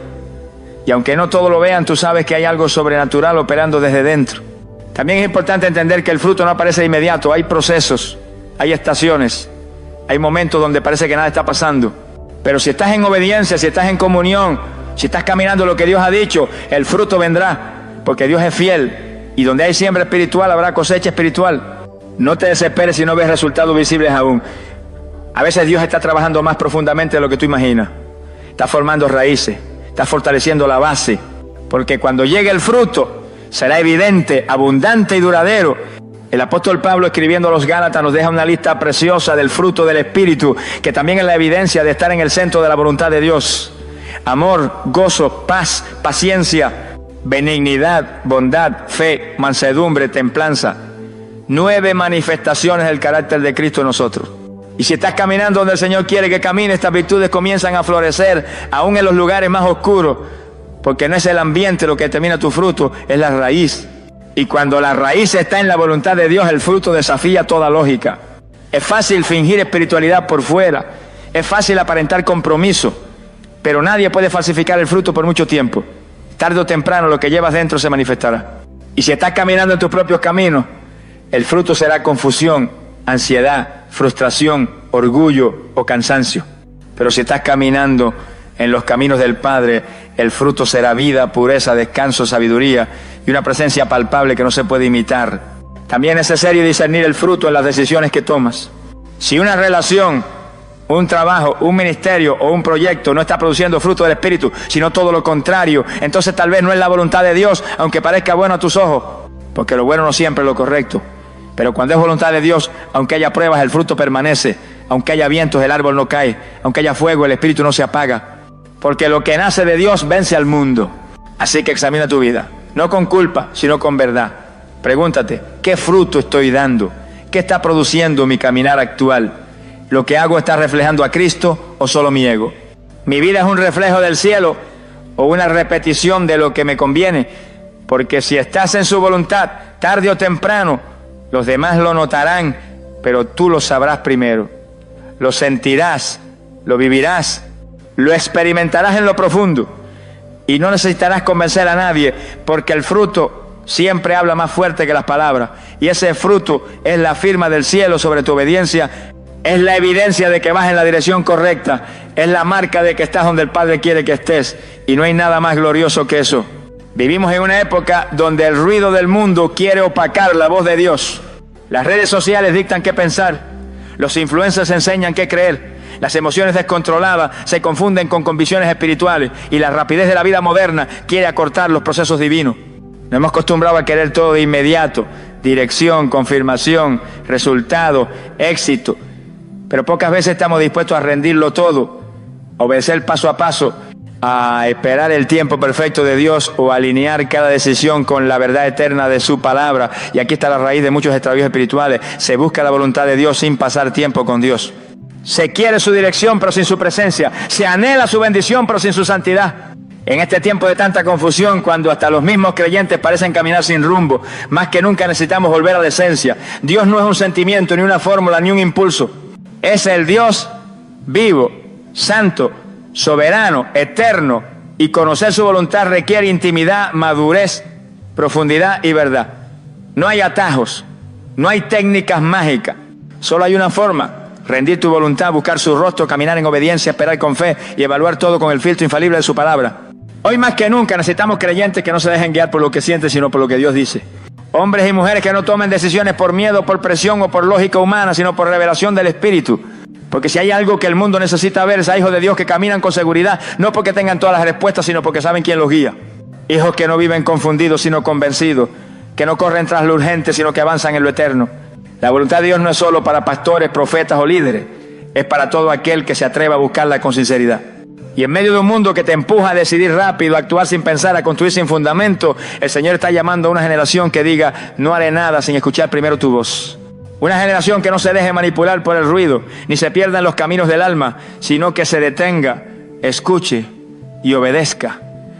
Y aunque no todos lo vean, tú sabes que hay algo sobrenatural operando desde dentro. También es importante entender que el fruto no aparece de inmediato. Hay procesos, hay estaciones, hay momentos donde parece que nada está pasando. Pero si estás en obediencia, si estás en comunión, si estás caminando lo que Dios ha dicho, el fruto vendrá, porque Dios es fiel. Y donde hay siembra espiritual, habrá cosecha espiritual. No te desesperes si no ves resultados visibles aún. A veces Dios está trabajando más profundamente de lo que tú imaginas. Está formando raíces, está fortaleciendo la base, porque cuando llegue el fruto, será evidente, abundante y duradero. El apóstol Pablo, escribiendo a los Gálatas, nos deja una lista preciosa del fruto del Espíritu, que también es la evidencia de estar en el centro de la voluntad de Dios. Amor, gozo, paz, paciencia, benignidad, bondad, fe, mansedumbre, templanza. 9 manifestaciones del carácter de Cristo en nosotros. Y si estás caminando donde el Señor quiere que camine, estas virtudes comienzan a florecer, aún en los lugares más oscuros, porque no es el ambiente lo que determina tu fruto, es la raíz. Y cuando la raíz está en la voluntad de Dios, el fruto desafía toda lógica. Es fácil fingir espiritualidad por fuera, es fácil aparentar compromiso, pero nadie puede falsificar el fruto por mucho tiempo. Tarde o temprano lo que llevas dentro se manifestará. Y si estás caminando en tus propios caminos, el fruto será confusión, ansiedad, frustración, orgullo o cansancio. Pero si estás caminando en los caminos del Padre, el fruto será vida, pureza, descanso, sabiduría y una presencia palpable que no se puede imitar. También es necesario discernir el fruto en las decisiones que tomas. Si una relación, un trabajo, un ministerio o un proyecto no está produciendo fruto del Espíritu, sino todo lo contrario, entonces tal vez no es la voluntad de Dios, aunque parezca bueno a tus ojos, porque lo bueno no siempre es lo correcto. Pero cuando es voluntad de Dios, aunque haya pruebas, el fruto permanece. Aunque haya vientos, el árbol no cae. Aunque haya fuego, el espíritu no se apaga. Porque lo que nace de Dios vence al mundo. Así que examina tu vida, no con culpa, sino con verdad. Pregúntate, ¿qué fruto estoy dando? ¿Qué está produciendo mi caminar actual? ¿Lo que hago está reflejando a Cristo o solo mi ego? ¿Mi vida es un reflejo del cielo o una repetición de lo que me conviene? Porque si estás en su voluntad, tarde o temprano, los demás lo notarán, pero tú lo sabrás primero. Lo sentirás, lo vivirás, lo experimentarás en lo profundo y no necesitarás convencer a nadie, porque el fruto siempre habla más fuerte que las palabras, y ese fruto es la firma del cielo sobre tu obediencia, es la evidencia de que vas en la dirección correcta, es la marca de que estás donde el Padre quiere que estés, y no hay nada más glorioso que eso. Vivimos en una época donde el ruido del mundo quiere opacar la voz de Dios. Las redes sociales dictan qué pensar, los influencers enseñan qué creer, las emociones descontroladas se confunden con convicciones espirituales y la rapidez de la vida moderna quiere acortar los procesos divinos. Nos hemos acostumbrado a querer todo de inmediato, dirección, confirmación, resultado, éxito, pero pocas veces estamos dispuestos a rendirlo todo obedecer paso a paso, a esperar el tiempo perfecto de Dios o alinear cada decisión con la verdad eterna de su palabra. Y aquí está la raíz de muchos extravíos espirituales. Se busca la voluntad de Dios sin pasar tiempo con Dios. Se quiere su dirección pero sin su presencia. Se anhela su bendición pero sin su santidad. En este tiempo de tanta confusión, cuando hasta los mismos creyentes parecen caminar sin rumbo, más que nunca necesitamos volver a la esencia. Dios no es un sentimiento, ni una fórmula, ni un impulso. Es el Dios vivo, santo, soberano, eterno, y conocer su voluntad requiere intimidad, madurez, profundidad y verdad. No hay atajos, no hay técnicas mágicas, solo hay una forma: rendir tu voluntad, buscar su rostro, caminar en obediencia, esperar con fe y evaluar todo con el filtro infalible de su palabra. Hoy más que nunca necesitamos creyentes que no se dejen guiar por lo que sienten, sino por lo que Dios dice. Hombres y mujeres que no tomen decisiones por miedo, por presión o por lógica humana, sino por revelación del Espíritu. Porque si hay algo que el mundo necesita ver, es a hijos de Dios que caminan con seguridad, no porque tengan todas las respuestas, sino porque saben quién los guía. Hijos que no viven confundidos, sino convencidos, que no corren tras lo urgente, sino que avanzan en lo eterno. La voluntad de Dios no es solo para pastores, profetas o líderes, es para todo aquel que se atreva a buscarla con sinceridad. Y en medio de un mundo que te empuja a decidir rápido, a actuar sin pensar, a construir sin fundamento, el Señor está llamando a una generación que diga: no haré nada sin escuchar primero tu voz. Una generación que no se deje manipular por el ruido, ni se pierda en los caminos del alma, sino que se detenga, escuche y obedezca.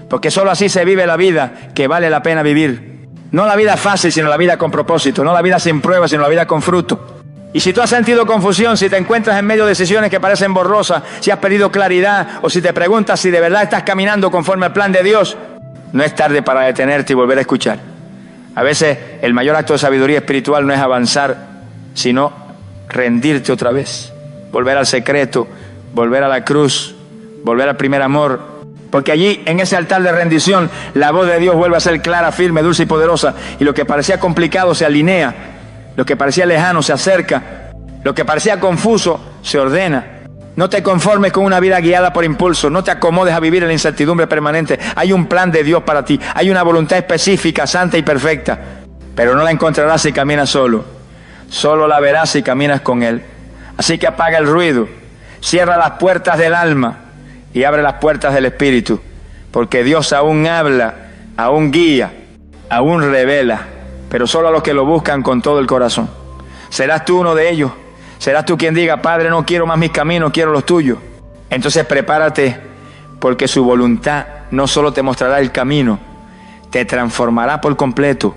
Porque solo así se vive la vida que vale la pena vivir. No la vida fácil, sino la vida con propósito. No la vida sin pruebas, sino la vida con fruto. Y si tú has sentido confusión, si te encuentras en medio de decisiones que parecen borrosas, si has perdido claridad, o si te preguntas si de verdad estás caminando conforme al plan de Dios, no es tarde para detenerte y volver a escuchar. A veces el mayor acto de sabiduría espiritual no es avanzar, sino rendirte otra vez, volver al secreto, volver a la cruz, volver al primer amor. Porque allí, en ese altar de rendición, la voz de Dios vuelve a ser clara, firme, dulce y poderosa, y lo que parecía complicado se alinea. Lo que parecía lejano se acerca, lo que parecía confuso se ordena. No te conformes con una vida guiada por impulso, no te acomodes a vivir en la incertidumbre permanente. Hay un plan de Dios para ti, hay una voluntad específica, santa y perfecta, pero no la encontrarás si caminas solo. Solo la verás si caminas con Él. Así que apaga el ruido, cierra las puertas del alma y abre las puertas del Espíritu, porque Dios aún habla, aún guía, aún revela, pero solo a los que lo buscan con todo el corazón. ¿Serás tú uno de ellos? ¿Serás tú quien diga: Padre, no quiero más mis caminos, quiero los tuyos? Entonces prepárate, porque su voluntad no solo te mostrará el camino, te transformará por completo.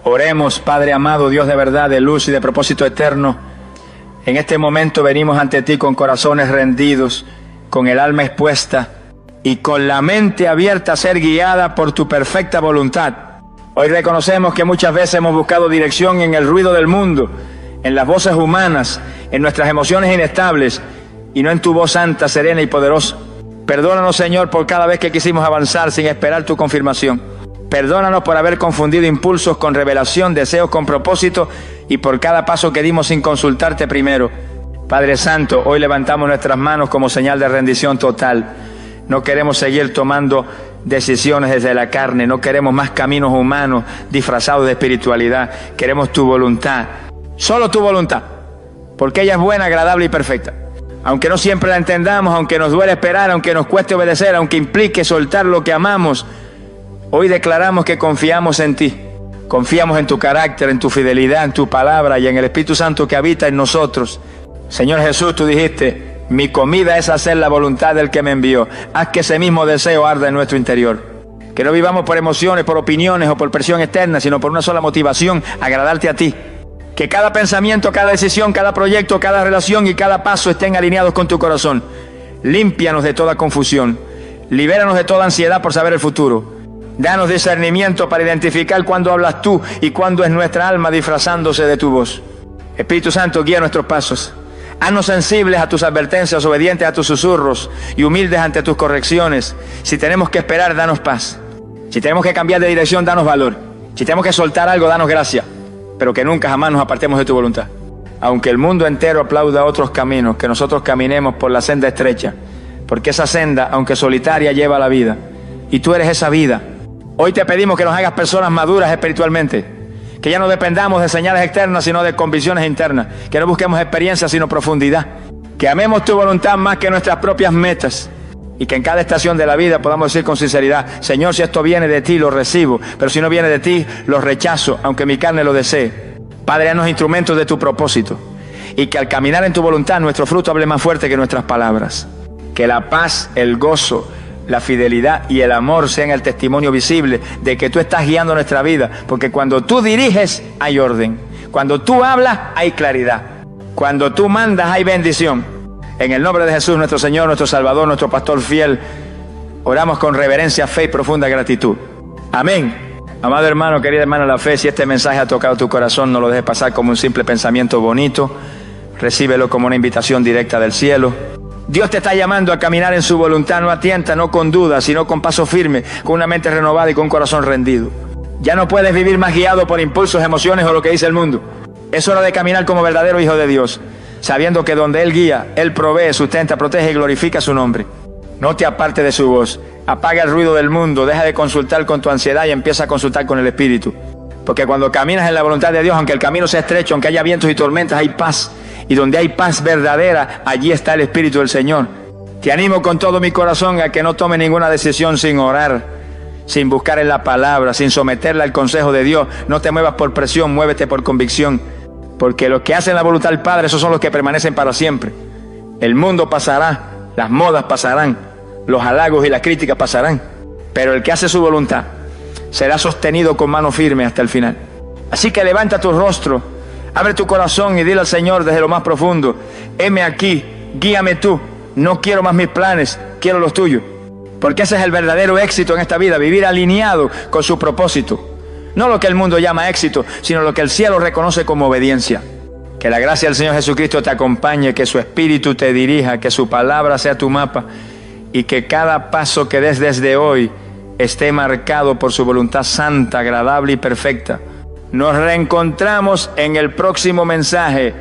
Oremos. Padre amado, Dios de verdad, de luz y de propósito eterno, en este momento venimos ante ti con corazones rendidos, con el alma expuesta y con la mente abierta a ser guiada por tu perfecta voluntad. Hoy reconocemos que muchas veces hemos buscado dirección en el ruido del mundo, en las voces humanas, en nuestras emociones inestables, y no en tu voz santa, serena y poderosa. Perdónanos, Señor, por cada vez que quisimos avanzar sin esperar tu confirmación. Perdónanos por haber confundido impulsos con revelación, deseos con propósito, y por cada paso que dimos sin consultarte primero. Padre Santo, hoy levantamos nuestras manos como señal de rendición total. No queremos seguir tomando decisiones desde la carne, no queremos más caminos humanos disfrazados de espiritualidad. Queremos tu voluntad, solo tu voluntad, porque ella es buena, agradable y perfecta. Aunque no siempre la entendamos, aunque nos duele esperar, aunque nos cueste obedecer, aunque implique soltar lo que amamos, hoy declaramos que confiamos en ti. Confiamos en tu carácter, en tu fidelidad, en tu palabra y en el Espíritu Santo que habita en nosotros. Señor Jesús, tú dijiste: mi comida es hacer la voluntad del que me envió. Haz que ese mismo deseo arda en nuestro interior. Que no vivamos por emociones, por opiniones o por presión externa, sino por una sola motivación: agradarte a ti. Que cada pensamiento, cada decisión, cada proyecto, cada relación y cada paso estén alineados con tu corazón. Límpianos de toda confusión. Libéranos de toda ansiedad por saber el futuro. Danos discernimiento para identificar cuándo hablas tú y cuándo es nuestra alma disfrazándose de tu voz. Espíritu Santo, guía nuestros pasos. Haznos sensibles a tus advertencias, obedientes a tus susurros y humildes ante tus correcciones. Si tenemos que esperar, danos paz. Si tenemos que cambiar de dirección, danos valor. Si tenemos que soltar algo, danos gracia. Pero que nunca jamás nos apartemos de tu voluntad. Aunque el mundo entero aplauda otros caminos, que nosotros caminemos por la senda estrecha. Porque esa senda, aunque solitaria, lleva a la vida. Y tú eres esa vida. Hoy te pedimos que nos hagas personas maduras espiritualmente. Que ya no dependamos de señales externas, sino de convicciones internas. Que no busquemos experiencia, sino profundidad. Que amemos tu voluntad más que nuestras propias metas. Y que en cada estación de la vida podamos decir con sinceridad: Señor, si esto viene de ti, lo recibo, pero si no viene de ti, lo rechazo, aunque mi carne lo desee. Padre, haznos instrumentos de tu propósito, y que al caminar en tu voluntad, nuestro fruto hable más fuerte que nuestras palabras. Que la paz, el gozo, la fidelidad y el amor sean el testimonio visible de que tú estás guiando nuestra vida, porque cuando tú diriges hay orden, cuando tú hablas hay claridad, cuando tú mandas hay bendición. En el nombre de Jesús, nuestro Señor, nuestro Salvador, nuestro pastor fiel, oramos con reverencia, fe y profunda gratitud. Amén. Amado hermano, querida hermana, la fe, si este mensaje ha tocado tu corazón, no lo dejes pasar como un simple pensamiento bonito, recíbelo como una invitación directa del cielo. Dios te está llamando a caminar en su voluntad, no a tientas, no con dudas, sino con paso firme, con una mente renovada y con un corazón rendido. Ya no puedes vivir más guiado por impulsos, emociones o lo que dice el mundo. Es hora de caminar como verdadero hijo de Dios, sabiendo que donde Él guía, Él provee, sustenta, protege y glorifica su nombre. No te apartes de su voz, apaga el ruido del mundo, deja de consultar con tu ansiedad y empieza a consultar con el Espíritu. Porque cuando caminas en la voluntad de Dios, aunque el camino sea estrecho, aunque haya vientos y tormentas, hay paz. Y donde hay paz verdadera, allí está el Espíritu del Señor. Te animo con todo mi corazón a que no tome ninguna decisión sin orar, sin buscar en la palabra, sin someterla al consejo de Dios. No te muevas por presión, muévete por convicción. Porque los que hacen la voluntad del Padre, esos son los que permanecen para siempre. El mundo pasará, las modas pasarán, los halagos y las críticas pasarán, pero el que hace su voluntad será sostenido con mano firme hasta el final. Así que levanta tu rostro, abre tu corazón y dile al Señor desde lo más profundo: heme aquí, guíame tú, no quiero más mis planes, quiero los tuyos. Porque ese es el verdadero éxito en esta vida, vivir alineado con su propósito. No lo que el mundo llama éxito, sino lo que el cielo reconoce como obediencia. Que la gracia del Señor Jesucristo te acompañe, que su Espíritu te dirija, que su palabra sea tu mapa, y que cada paso que des desde hoy esté marcado por su voluntad santa, agradable y perfecta. Nos reencontramos en el próximo mensaje,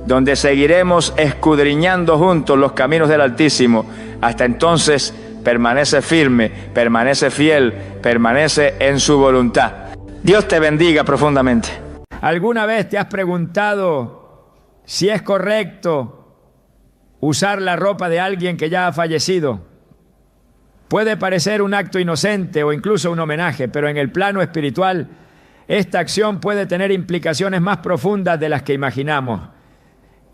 donde seguiremos escudriñando juntos los caminos del Altísimo. Hasta entonces, permanece firme, permanece fiel, permanece en su voluntad. Dios te bendiga profundamente. ¿Alguna vez te has preguntado si es correcto usar la ropa de alguien que ya ha fallecido? Puede parecer un acto inocente o incluso un homenaje, pero en el plano espiritual, esta acción puede tener implicaciones más profundas de las que imaginamos.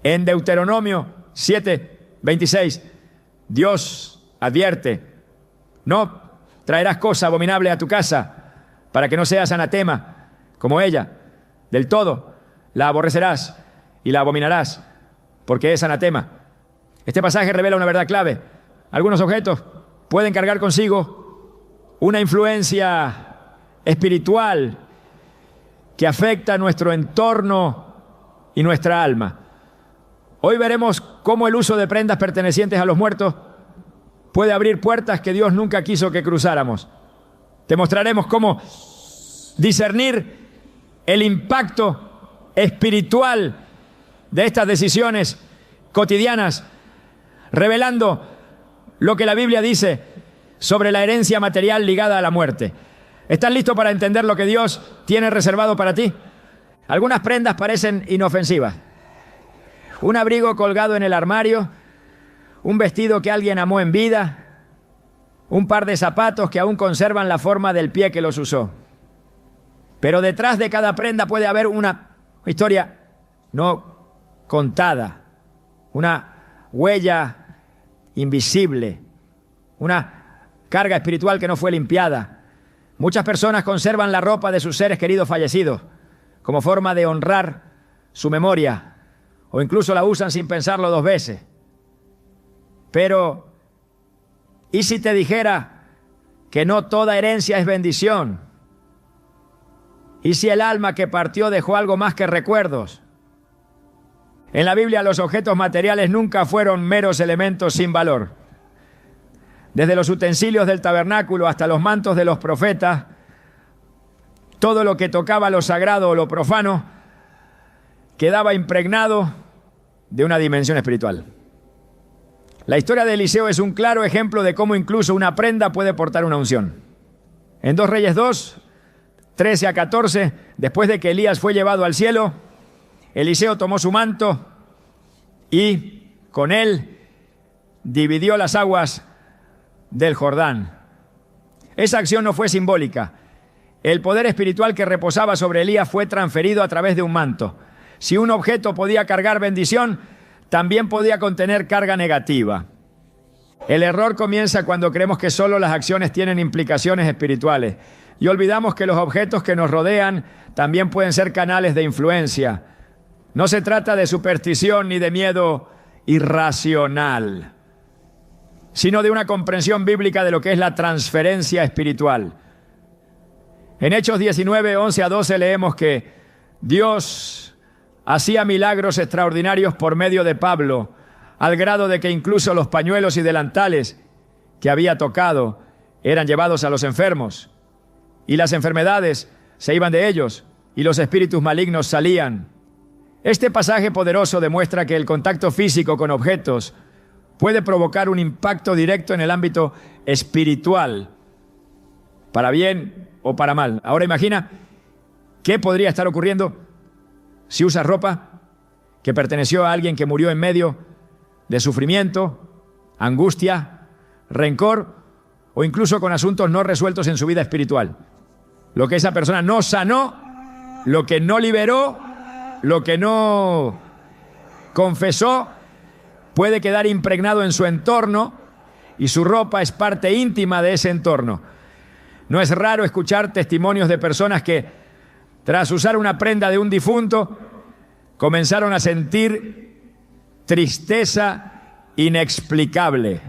En Deuteronomio 7:26, Dios advierte: no traerás cosa abominable a tu casa, para que no seas anatema como ella. Del todo la aborrecerás y la abominarás, porque es anatema. Este pasaje revela una verdad clave. Algunos objetos pueden cargar consigo una influencia espiritual que afecta nuestro entorno y nuestra alma. Hoy veremos cómo el uso de prendas pertenecientes a los muertos puede abrir puertas que Dios nunca quiso que cruzáramos. Te mostraremos cómo discernir el impacto espiritual de estas decisiones cotidianas, revelando lo que la Biblia dice sobre la herencia material ligada a la muerte. ¿Estás listo para entender lo que Dios tiene reservado para ti? Algunas prendas parecen inofensivas. Un abrigo colgado en el armario, un vestido que alguien amó en vida, un par de zapatos que aún conservan la forma del pie que los usó. Pero detrás de cada prenda puede haber una historia no contada, una huella invisible, una carga espiritual que no fue limpiada. Muchas personas conservan la ropa de sus seres queridos fallecidos como forma de honrar su memoria, o incluso la usan sin pensarlo dos veces. Pero, ¿y si te dijera que no toda herencia es bendición? ¿Y si el alma que partió dejó algo más que recuerdos? En la Biblia los objetos materiales nunca fueron meros elementos sin valor. Desde los utensilios del tabernáculo hasta los mantos de los profetas, todo lo que tocaba lo sagrado o lo profano quedaba impregnado de una dimensión espiritual. La historia de Eliseo es un claro ejemplo de cómo incluso una prenda puede portar una unción. En 2 Reyes 2, 13 a 14, después de que Elías fue llevado al cielo, Eliseo tomó su manto y con él dividió las aguas del Jordán. Esa acción no fue simbólica. El poder espiritual que reposaba sobre Elías fue transferido a través de un manto. Si un objeto podía cargar bendición, también podía contener carga negativa. El error comienza cuando creemos que solo las acciones tienen implicaciones espirituales y olvidamos que los objetos que nos rodean también pueden ser canales de influencia. No se trata de superstición ni de miedo irracional, sino de una comprensión bíblica de lo que es la transferencia espiritual. En Hechos 19, 11 a 12 leemos que Dios hacía milagros extraordinarios por medio de Pablo, al grado de que incluso los pañuelos y delantales que había tocado eran llevados a los enfermos, y las enfermedades se iban de ellos, y los espíritus malignos salían. Este pasaje poderoso demuestra que el contacto físico con objetos puede provocar un impacto directo en el ámbito espiritual, para bien o para mal. Ahora imagina qué podría estar ocurriendo si usas ropa que perteneció a alguien que murió en medio de sufrimiento, angustia, rencor o incluso con asuntos no resueltos en su vida espiritual. Lo que esa persona no sanó, lo que no liberó, lo que no confesó, puede quedar impregnado en su entorno y su ropa es parte íntima de ese entorno. No es raro escuchar testimonios de personas que, tras usar una prenda de un difunto, comenzaron a sentir tristeza inexplicable,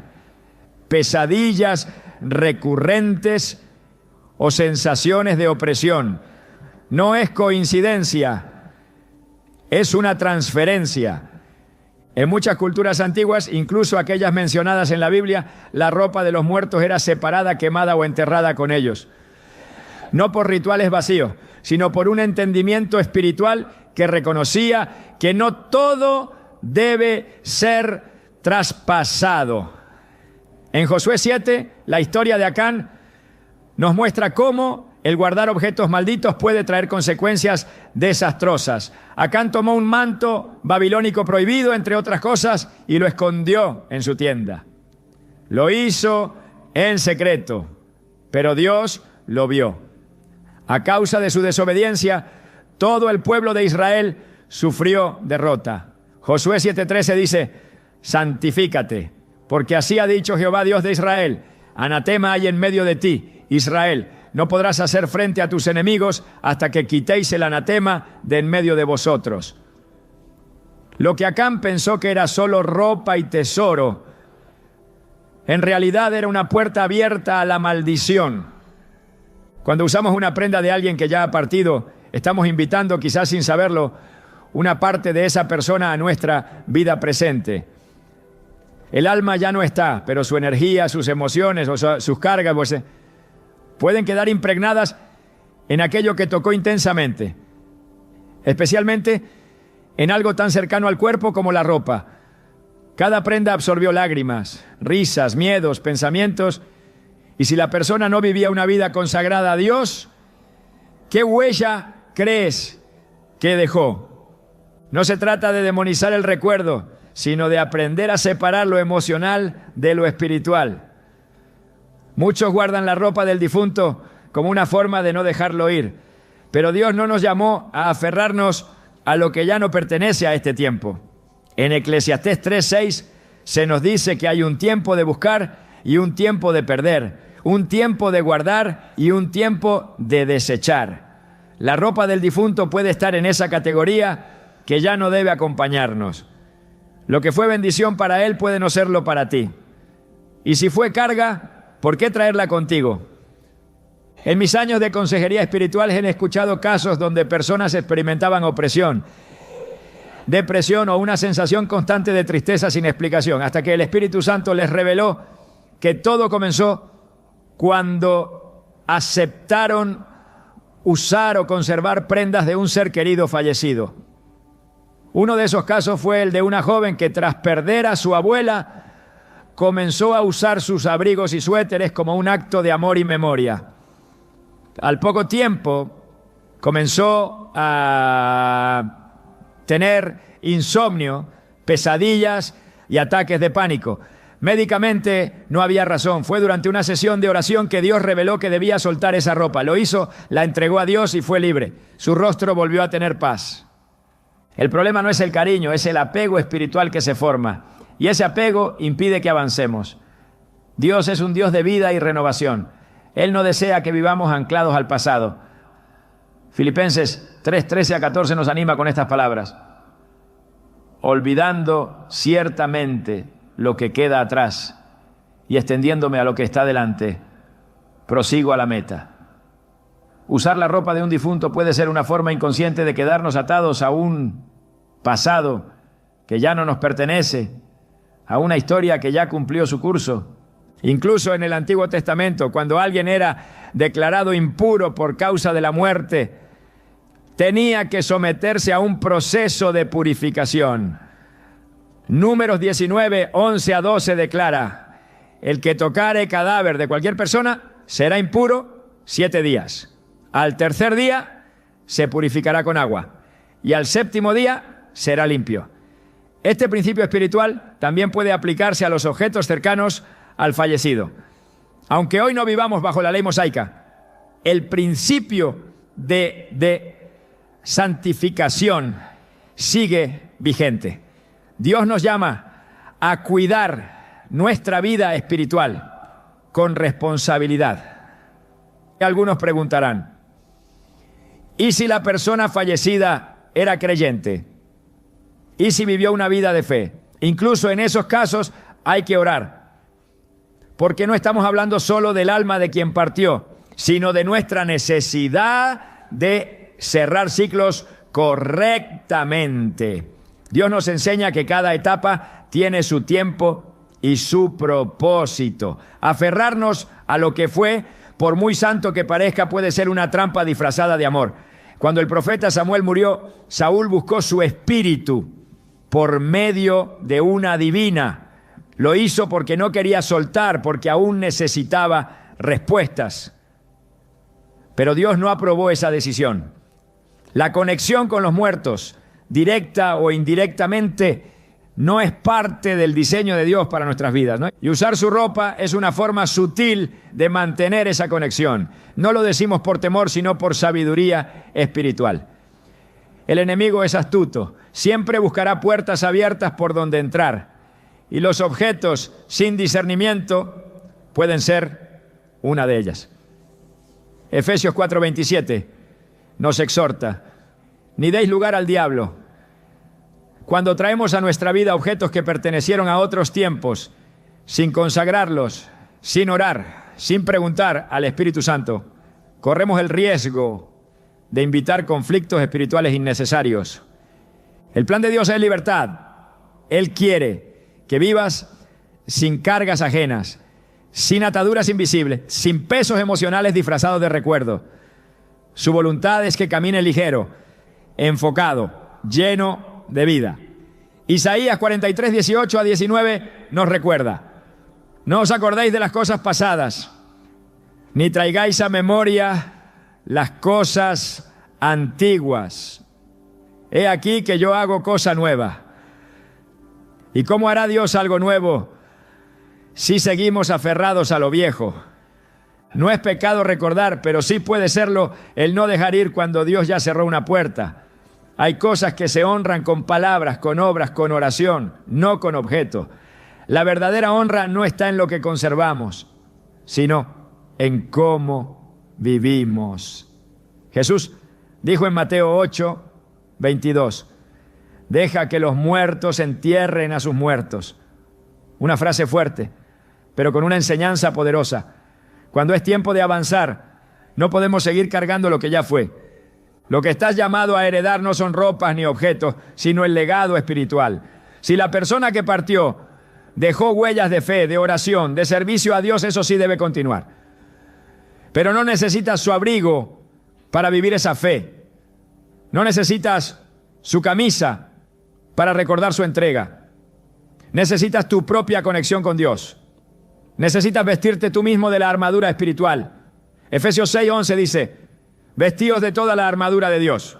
pesadillas recurrentes o sensaciones de opresión. No es coincidencia, es una transferencia. En muchas culturas antiguas, incluso aquellas mencionadas en la Biblia, la ropa de los muertos era separada, quemada o enterrada con ellos. No por rituales vacíos, sino por un entendimiento espiritual que reconocía que no todo debe ser traspasado. En Josué 7, la historia de Acán nos muestra cómo el guardar objetos malditos puede traer consecuencias desastrosas. Acán tomó un manto babilónico prohibido, entre otras cosas, y lo escondió en su tienda. Lo hizo en secreto, pero Dios lo vio. A causa de su desobediencia, todo el pueblo de Israel sufrió derrota. Josué 7:13 dice: santifícate, porque así ha dicho Jehová Dios de Israel: anatema hay en medio de ti, Israel. No podrás hacer frente a tus enemigos hasta que quitéis el anatema de en medio de vosotros. Lo que Acán pensó que era solo ropa y tesoro, en realidad era una puerta abierta a la maldición. Cuando usamos una prenda de alguien que ya ha partido, estamos invitando, quizás sin saberlo, una parte de esa persona a nuestra vida presente. El alma ya no está, pero su energía, sus emociones o sus cargas pueden quedar impregnadas en aquello que tocó intensamente, especialmente en algo tan cercano al cuerpo como la ropa. Cada prenda absorbió lágrimas, risas, miedos, pensamientos, y si la persona no vivía una vida consagrada a Dios, ¿qué huella crees que dejó? No se trata de demonizar el recuerdo, sino de aprender a separar lo emocional de lo espiritual. Muchos guardan la ropa del difunto como una forma de no dejarlo ir, pero Dios no nos llamó a aferrarnos a lo que ya no pertenece a este tiempo. En Eclesiastés 3:6 se nos dice que hay un tiempo de buscar y un tiempo de perder, un tiempo de guardar y un tiempo de desechar. La ropa del difunto puede estar en esa categoría que ya no debe acompañarnos. Lo que fue bendición para él puede no serlo para ti. Y si fue carga, ¿por qué traerla contigo? En mis años de consejería espiritual he escuchado casos donde personas experimentaban opresión, depresión o una sensación constante de tristeza sin explicación, hasta que el Espíritu Santo les reveló que todo comenzó cuando aceptaron usar o conservar prendas de un ser querido fallecido. Uno de esos casos fue el de una joven que, tras perder a su abuela, comenzó a usar sus abrigos y suéteres como un acto de amor y memoria. Al poco tiempo comenzó a tener insomnio, pesadillas y ataques de pánico. Médicamente no había razón. Fue durante una sesión de oración que Dios reveló que debía soltar esa ropa. Lo hizo, la entregó a Dios y fue libre. Su rostro volvió a tener paz. El problema no es el cariño, es el apego espiritual que se forma. Y ese apego impide que avancemos. Dios es un Dios de vida y renovación. Él no desea que vivamos anclados al pasado. Filipenses 3:13-14 nos anima con estas palabras. Olvidando ciertamente lo que queda atrás y extendiéndome a lo que está delante, prosigo a la meta. Usar la ropa de un difunto puede ser una forma inconsciente de quedarnos atados a un pasado que ya no nos pertenece, a una historia que ya cumplió su curso. Incluso en el Antiguo Testamento, cuando alguien era declarado impuro por causa de la muerte, tenía que someterse a un proceso de purificación. Números 19, 11-12 declara: el que tocare cadáver de cualquier persona será impuro 7 días. Al tercer día se purificará con agua y al séptimo día será limpio. Este principio espiritual también puede aplicarse a los objetos cercanos al fallecido. Aunque hoy no vivamos bajo la ley mosaica, el principio de santificación sigue vigente. Dios nos llama a cuidar nuestra vida espiritual con responsabilidad. Algunos preguntarán: ¿y si la persona fallecida era creyente? ¿Y si vivió una vida de fe? Incluso en esos casos hay que orar, porque no estamos hablando solo del alma de quien partió, sino de nuestra necesidad de cerrar ciclos correctamente. Dios nos enseña que cada etapa tiene su tiempo y su propósito. Aferrarnos a lo que fue, por muy santo que parezca, puede ser una trampa disfrazada de amor. Cuando el profeta Samuel murió, Saúl buscó su espíritu por medio de una divina. Lo hizo porque no quería soltar, porque aún necesitaba respuestas. Pero Dios no aprobó esa decisión. La conexión con los muertos, directa o indirectamente, no es parte del diseño de Dios para nuestras vidas, ¿no? Y usar su ropa es una forma sutil de mantener esa conexión. No lo decimos por temor, sino por sabiduría espiritual. El enemigo es astuto. Siempre buscará puertas abiertas por donde entrar. Y los objetos sin discernimiento pueden ser una de ellas. Efesios 4:27 nos exhorta: ni deis lugar al diablo. Cuando traemos a nuestra vida objetos que pertenecieron a otros tiempos, sin consagrarlos, sin orar, sin preguntar al Espíritu Santo, corremos el riesgo de invitar conflictos espirituales innecesarios. El plan de Dios es libertad. Él quiere que vivas sin cargas ajenas, sin ataduras invisibles, sin pesos emocionales disfrazados de recuerdo. Su voluntad es que camine ligero, enfocado, lleno de vida. Isaías 43:18-19 nos recuerda: no os acordéis de las cosas pasadas, ni traigáis a memoria las cosas antiguas. He aquí que yo hago cosa nueva. ¿Y cómo hará Dios algo nuevo si seguimos aferrados a lo viejo? No es pecado recordar, pero sí puede serlo el no dejar ir cuando Dios ya cerró una puerta. Hay cosas que se honran con palabras, con obras, con oración, no con objetos. La verdadera honra no está en lo que conservamos, sino en cómo vivimos. Jesús dijo en Mateo 8:22, deja que los muertos entierren a sus muertos. Una frase fuerte, pero con una enseñanza poderosa. Cuando es tiempo de avanzar, no podemos seguir cargando lo que ya fue. Lo que estás llamado a heredar no son ropas ni objetos, sino el legado espiritual. Si la persona que partió dejó huellas de fe, de oración, de servicio a Dios, eso sí debe continuar. Pero no necesitas su abrigo para vivir esa fe. No necesitas su camisa para recordar su entrega. Necesitas tu propia conexión con Dios. Necesitas vestirte tú mismo de la armadura espiritual. Efesios 6:11 dice: vestíos de toda la armadura de Dios.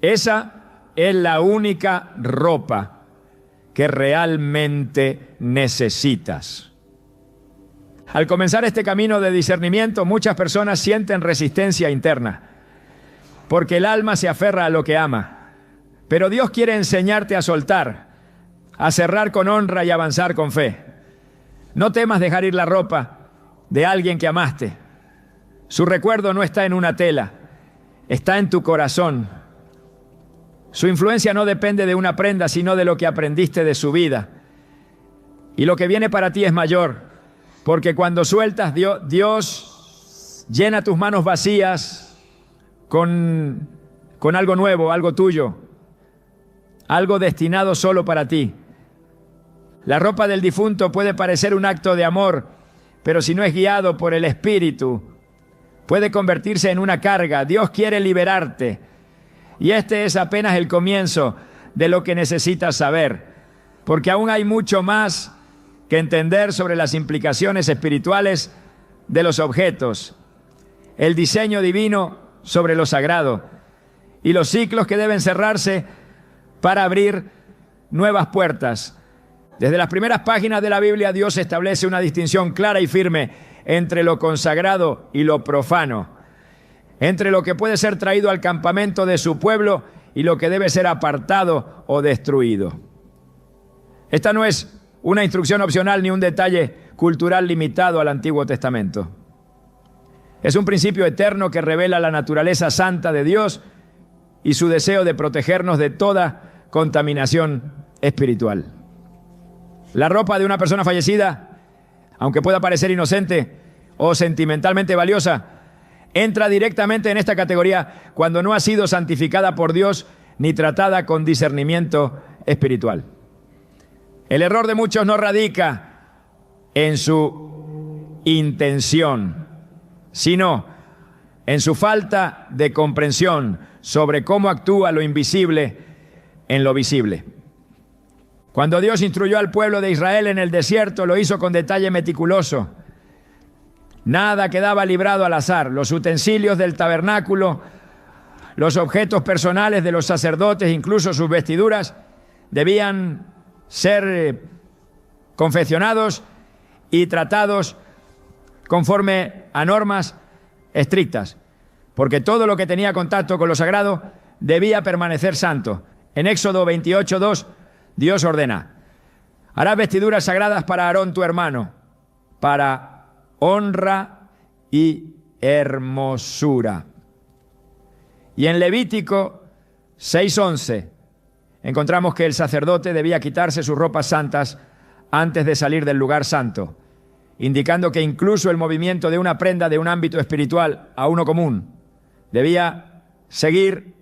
Esa es la única ropa que realmente necesitas. Al comenzar este camino de discernimiento, muchas personas sienten resistencia interna, porque el alma se aferra a lo que ama. Pero Dios quiere enseñarte a soltar, a cerrar con honra y avanzar con fe. No temas dejar ir la ropa de alguien que amaste. Su recuerdo no está en una tela, está en tu corazón. Su influencia no depende de una prenda, sino de lo que aprendiste de su vida. Y lo que viene para ti es mayor, porque cuando sueltas, Dios llena tus manos vacías con algo nuevo, algo tuyo, algo destinado solo para ti. La ropa del difunto puede parecer un acto de amor, pero si no es guiado por el Espíritu, puede convertirse en una carga. Dios quiere liberarte, y este es apenas el comienzo de lo que necesitas saber, porque aún hay mucho más que entender sobre las implicaciones espirituales de los objetos, el diseño divino sobre lo sagrado y los ciclos que deben cerrarse para abrir nuevas puertas. Desde las primeras páginas de la Biblia, Dios establece una distinción clara y firme entre lo consagrado y lo profano, entre lo que puede ser traído al campamento de su pueblo y lo que debe ser apartado o destruido. Esta no es una instrucción opcional ni un detalle cultural limitado al Antiguo Testamento. Es un principio eterno que revela la naturaleza santa de Dios y su deseo de protegernos de toda contaminación espiritual. La ropa de una persona fallecida, aunque pueda parecer inocente o sentimentalmente valiosa, entra directamente en esta categoría cuando no ha sido santificada por Dios ni tratada con discernimiento espiritual. El error de muchos no radica en su intención, sino en su falta de comprensión sobre cómo actúa lo invisible en lo visible. Cuando Dios instruyó al pueblo de Israel en el desierto, lo hizo con detalle meticuloso. Nada quedaba librado al azar. Los utensilios del tabernáculo, los objetos personales de los sacerdotes, incluso sus vestiduras, debían ser confeccionados y tratados conforme a normas estrictas, porque todo lo que tenía contacto con lo sagrado debía permanecer santo. En Éxodo 28:2, Dios ordena: harás vestiduras sagradas para Aarón tu hermano, para honra y hermosura. Y en Levítico 6:11 encontramos que el sacerdote debía quitarse sus ropas santas antes de salir del lugar santo, indicando que incluso el movimiento de una prenda de un ámbito espiritual a uno común debía seguir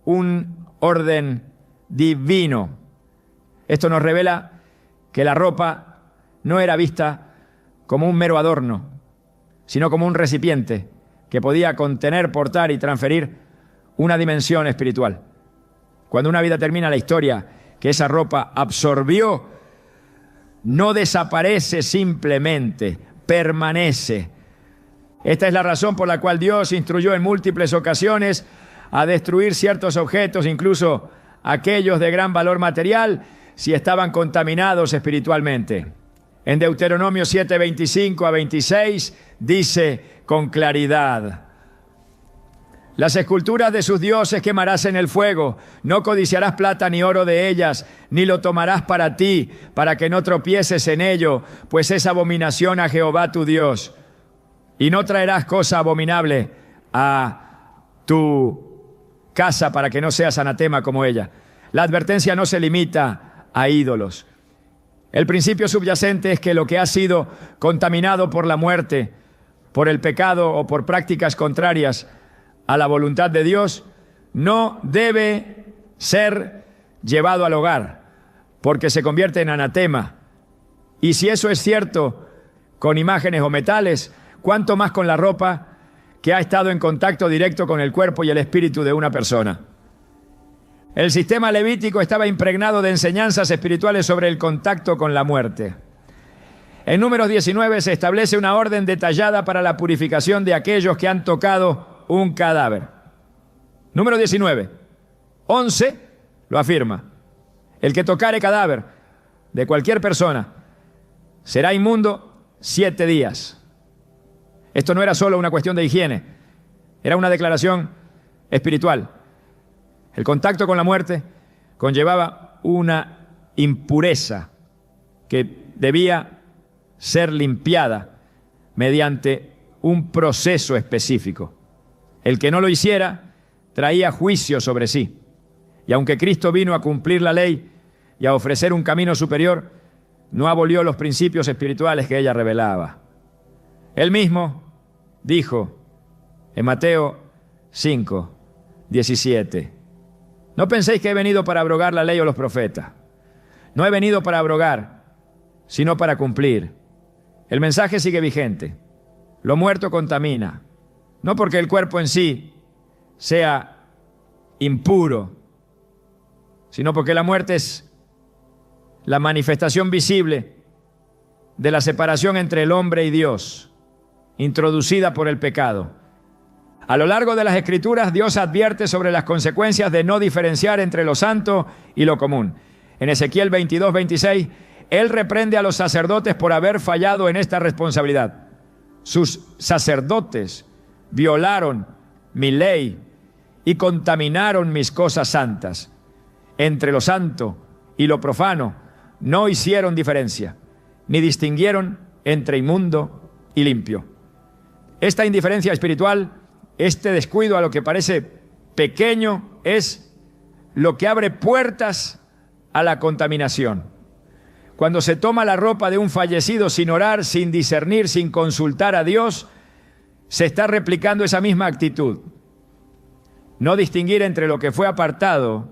un orden divino. Esto nos revela que la ropa no era vista como un mero adorno, sino como un recipiente que podía contener, portar y transferir una dimensión espiritual. Cuando una vida termina, la historia que esa ropa absorbió no desaparece simplemente, permanece. Esta es la razón por la cual Dios instruyó en múltiples ocasiones a destruir ciertos objetos, incluso aquellos de gran valor material, si estaban contaminados espiritualmente. En Deuteronomio 7:25-26 dice con claridad: las esculturas de sus dioses quemarás en el fuego, no codiciarás plata ni oro de ellas, ni lo tomarás para ti, para que no tropieces en ello, pues es abominación a Jehová tu Dios. Y no traerás cosa abominable a tu casa para que no seas anatema como ella. La advertencia no se limita a ídolos. El principio subyacente es que lo que ha sido contaminado por la muerte, por el pecado o por prácticas contrarias a la voluntad de Dios, no debe ser llevado al hogar, porque se convierte en anatema. Y si eso es cierto con imágenes o metales, cuánto más con la ropa que ha estado en contacto directo con el cuerpo y el espíritu de una persona. El sistema levítico estaba impregnado de enseñanzas espirituales sobre el contacto con la muerte. En Números 19 se establece una orden detallada para la purificación de aquellos que han tocado un cadáver. Número 19, 11 lo afirma: el que tocare cadáver de cualquier persona será inmundo 7 días. Esto no era solo una cuestión de higiene, era una declaración espiritual. El contacto con la muerte conllevaba una impureza que debía ser limpiada mediante un proceso específico. El que no lo hiciera traía juicio sobre sí. Y aunque Cristo vino a cumplir la ley y a ofrecer un camino superior, no abolió los principios espirituales que ella revelaba. Él mismo dijo en Mateo 5, 17, no penséis que he venido para abrogar la ley o los profetas. No he venido para abrogar, sino para cumplir. El mensaje sigue vigente. Lo muerto contamina, no porque el cuerpo en sí sea impuro, sino porque la muerte es la manifestación visible de la separación entre el hombre y Dios, introducida por el pecado. A lo largo de las Escrituras, Dios advierte sobre las consecuencias de no diferenciar entre lo santo y lo común. En Ezequiel 22, 26, Él reprende a los sacerdotes por haber fallado en esta responsabilidad. Sus sacerdotes violaron mi ley y contaminaron mis cosas santas. Entre lo santo y lo profano no hicieron diferencia, ni distinguieron entre inmundo y limpio. Esta indiferencia espiritual, este descuido a lo que parece pequeño, es lo que abre puertas a la contaminación. Cuando se toma la ropa de un fallecido sin orar, sin discernir, sin consultar a Dios, se está replicando esa misma actitud. No distinguir entre lo que fue apartado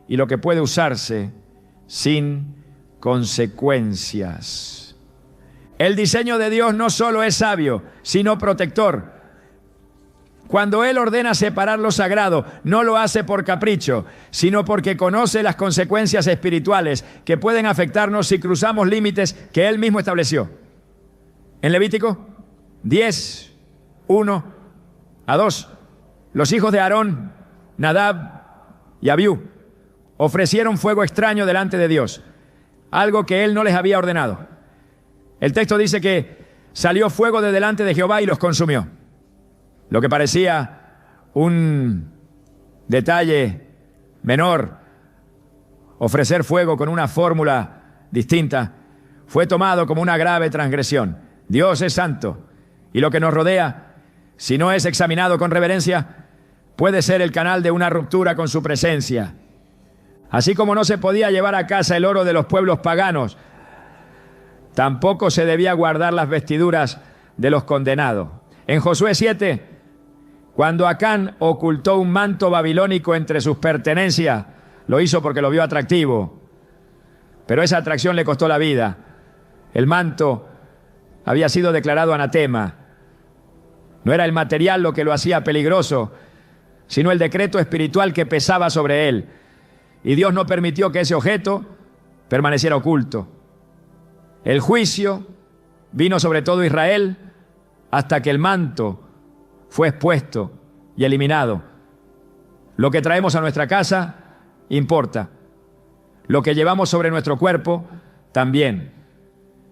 y lo que puede usarse sin consecuencias. El diseño de Dios no solo es sabio, sino protector. Cuando Él ordena separar lo sagrado, no lo hace por capricho, sino porque conoce las consecuencias espirituales que pueden afectarnos si cruzamos límites que Él mismo estableció. En Levítico 10, 1 a 2, los hijos de Aarón, Nadab y Abiú, ofrecieron fuego extraño delante de Dios, algo que Él no les había ordenado. El texto dice que salió fuego de delante de Jehová y los consumió. Lo que parecía un detalle menor, ofrecer fuego con una fórmula distinta, fue tomado como una grave transgresión. Dios es santo y lo que nos rodea, si no es examinado con reverencia, puede ser el canal de una ruptura con su presencia. Así como no se podía llevar a casa el oro de los pueblos paganos, tampoco se debía guardar las vestiduras de los condenados. En Josué 7, cuando Acán ocultó un manto babilónico entre sus pertenencias, lo hizo porque lo vio atractivo, pero esa atracción le costó la vida. El manto había sido declarado anatema. No era el material lo que lo hacía peligroso, sino el decreto espiritual que pesaba sobre él. Y Dios no permitió que ese objeto permaneciera oculto. El juicio vino sobre todo Israel hasta que el manto fue expuesto y eliminado. Lo que traemos a nuestra casa importa. Lo que llevamos sobre nuestro cuerpo también.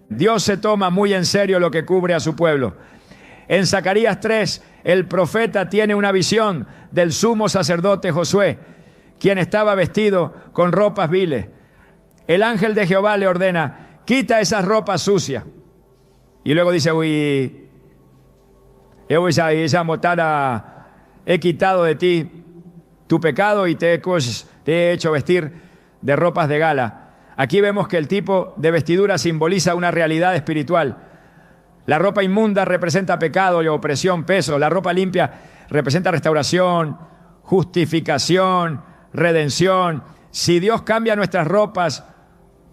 Dios se toma muy en serio lo que cubre a su pueblo. En Zacarías 3, el profeta tiene una visión del sumo sacerdote Josué, quien estaba vestido con ropas viles. El ángel de Jehová le ordena, quita esas ropas sucias. Y luego dice, he quitado de ti tu pecado y te he hecho vestir de ropas de gala. Aquí vemos que el tipo de vestidura simboliza una realidad espiritual. La ropa inmunda representa pecado y opresión, peso. La ropa limpia representa restauración, justificación, redención. Si Dios cambia nuestras ropas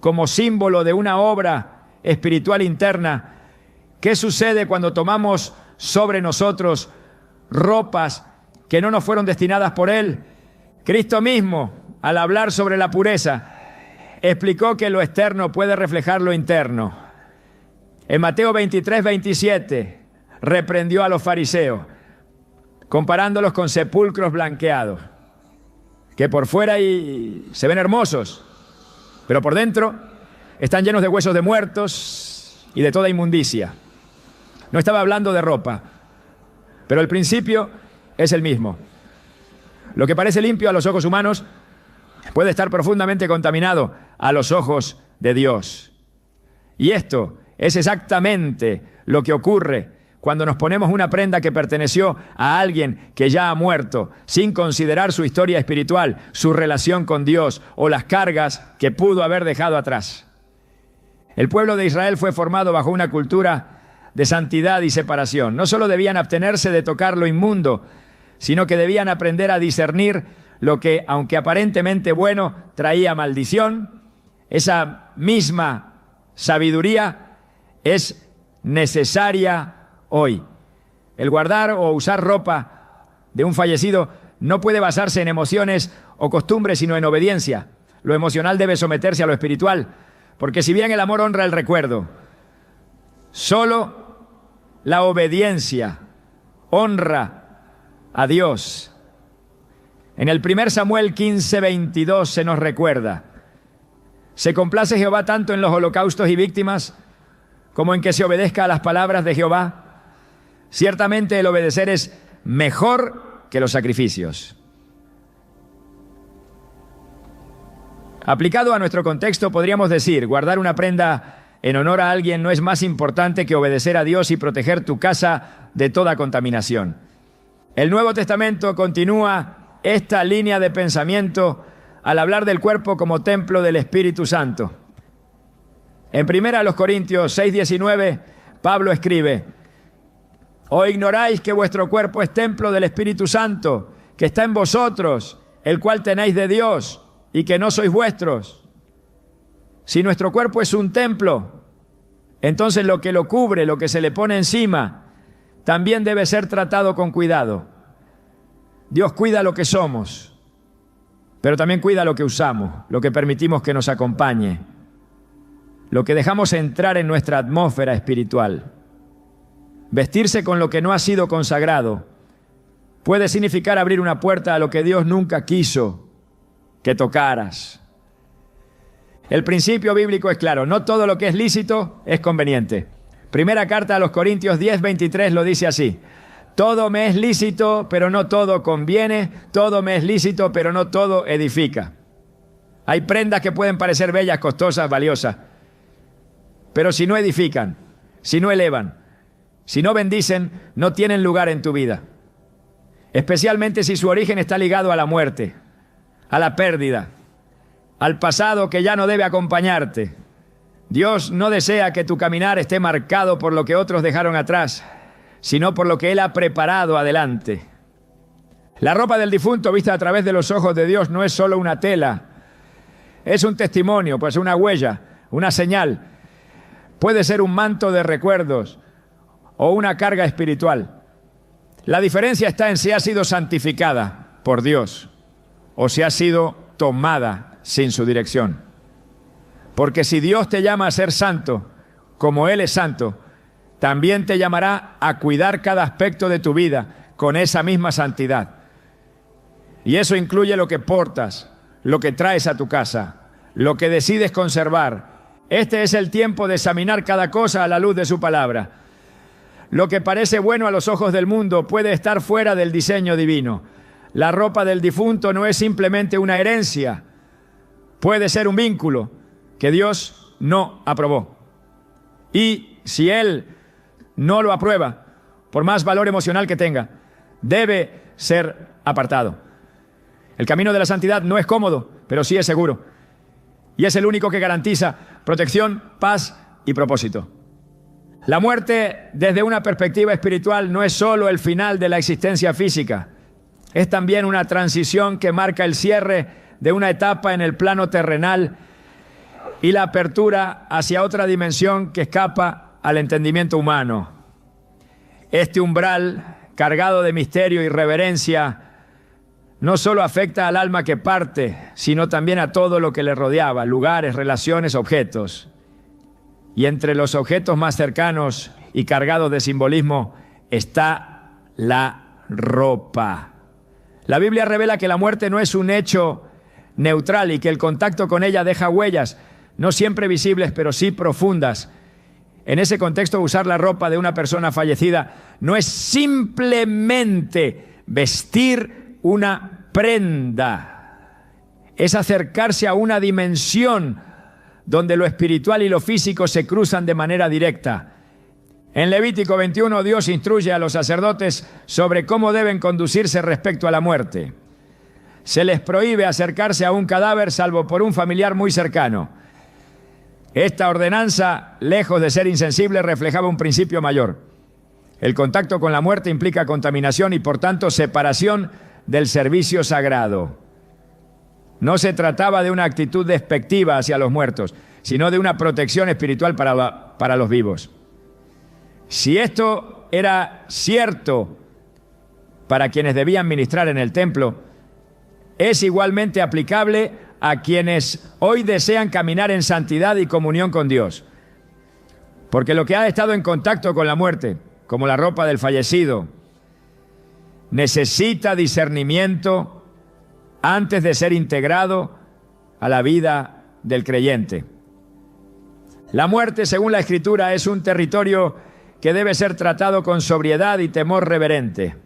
como símbolo de una obra espiritual interna, ¿qué sucede cuando tomamos sobre nosotros ropas que no nos fueron destinadas por Él? Cristo mismo, al hablar sobre la pureza, explicó que lo externo puede reflejar lo interno. En Mateo 23, 27, reprendió a los fariseos, comparándolos con sepulcros blanqueados, que por fuera se ven hermosos, pero por dentro están llenos de huesos de muertos y de toda inmundicia. No estaba hablando de ropa, pero el principio es el mismo. Lo que parece limpio a los ojos humanos puede estar profundamente contaminado a los ojos de Dios. Y esto es exactamente lo que ocurre cuando nos ponemos una prenda que perteneció a alguien que ya ha muerto, sin considerar su historia espiritual, su relación con Dios o las cargas que pudo haber dejado atrás. El pueblo de Israel fue formado bajo una cultura de santidad y separación. No solo debían abstenerse de tocar lo inmundo, sino que debían aprender a discernir lo que, aunque aparentemente bueno, traía maldición. Esa misma sabiduría es necesaria hoy. El guardar o usar ropa de un fallecido no puede basarse en emociones o costumbres, sino en obediencia. Lo emocional debe someterse a lo espiritual, porque si bien el amor honra el recuerdo, solo la obediencia honra a Dios. En el 1 Samuel 15:22 se nos recuerda: se complace Jehová tanto en los holocaustos y víctimas como en que se obedezca a las palabras de Jehová. Ciertamente el obedecer es mejor que los sacrificios. Aplicado a nuestro contexto, podríamos decir, guardar una prenda en honor a alguien no es más importante que obedecer a Dios y proteger tu casa de toda contaminación. El Nuevo Testamento continúa esta línea de pensamiento al hablar del cuerpo como templo del Espíritu Santo. En 1 Corintios 6:19, Pablo escribe: ¿o ignoráis que vuestro cuerpo es templo del Espíritu Santo, que está en vosotros, el cual tenéis de Dios, y que no sois vuestros? Si nuestro cuerpo es un templo, entonces lo que lo cubre, lo que se le pone encima, también debe ser tratado con cuidado. Dios cuida lo que somos, pero también cuida lo que usamos, lo que permitimos que nos acompañe, lo que dejamos entrar en nuestra atmósfera espiritual. Vestirse con lo que no ha sido consagrado puede significar abrir una puerta a lo que Dios nunca quiso que tocaras. El principio bíblico es claro: no todo lo que es lícito es conveniente. Primera carta a los Corintios 10:23 lo dice así: todo me es lícito, pero no todo conviene. Todo me es lícito, pero no todo edifica. Hay prendas que pueden parecer bellas, costosas, valiosas, pero si no edifican, si no elevan, si no bendicen, no tienen lugar en tu vida. Especialmente si su origen está ligado a la muerte, a la pérdida, al pasado que ya no debe acompañarte. Dios no desea que tu caminar esté marcado por lo que otros dejaron atrás, sino por lo que Él ha preparado adelante. La ropa del difunto vista a través de los ojos de Dios no es solo una tela, es un testimonio, pues una huella, una señal. Puede ser un manto de recuerdos o una carga espiritual. La diferencia está en si ha sido santificada por Dios o si ha sido tomada sin su dirección. Porque si Dios te llama a ser santo, como Él es santo, también te llamará a cuidar cada aspecto de tu vida con esa misma santidad. Y eso incluye lo que portas, lo que traes a tu casa, lo que decides conservar. Este es el tiempo de examinar cada cosa a la luz de su palabra. Lo que parece bueno a los ojos del mundo puede estar fuera del diseño divino. La ropa del difunto no es simplemente una herencia, puede ser un vínculo que Dios no aprobó. Y si Él no lo aprueba, por más valor emocional que tenga, debe ser apartado. El camino de la santidad no es cómodo, pero sí es seguro. Y es el único que garantiza protección, paz y propósito. La muerte, desde una perspectiva espiritual, no es solo el final de la existencia física. Es también una transición que marca el cierre de una etapa en el plano terrenal y la apertura hacia otra dimensión que escapa al entendimiento humano. Este umbral, cargado de misterio y reverencia, no solo afecta al alma que parte, sino también a todo lo que le rodeaba: lugares, relaciones, objetos. Y entre los objetos más cercanos y cargados de simbolismo está la ropa. La Biblia revela que la muerte no es un hecho neutral y que el contacto con ella deja huellas, no siempre visibles, pero sí profundas. En ese contexto, usar la ropa de una persona fallecida no es simplemente vestir una prenda, es acercarse a una dimensión donde lo espiritual y lo físico se cruzan de manera directa. En Levítico 21, Dios instruye a los sacerdotes sobre cómo deben conducirse respecto a la muerte. Se les prohíbe acercarse a un cadáver salvo por un familiar muy cercano. Esta ordenanza, lejos de ser insensible, reflejaba un principio mayor. El contacto con la muerte implica contaminación y, por tanto, separación del servicio sagrado. No se trataba de una actitud despectiva hacia los muertos, sino de una protección espiritual para los vivos. Si esto era cierto para quienes debían ministrar en el templo, es igualmente aplicable a quienes hoy desean caminar en santidad y comunión con Dios. Porque lo que ha estado en contacto con la muerte, como la ropa del fallecido, necesita discernimiento antes de ser integrado a la vida del creyente. La muerte, según la Escritura, es un territorio que debe ser tratado con sobriedad y temor reverente.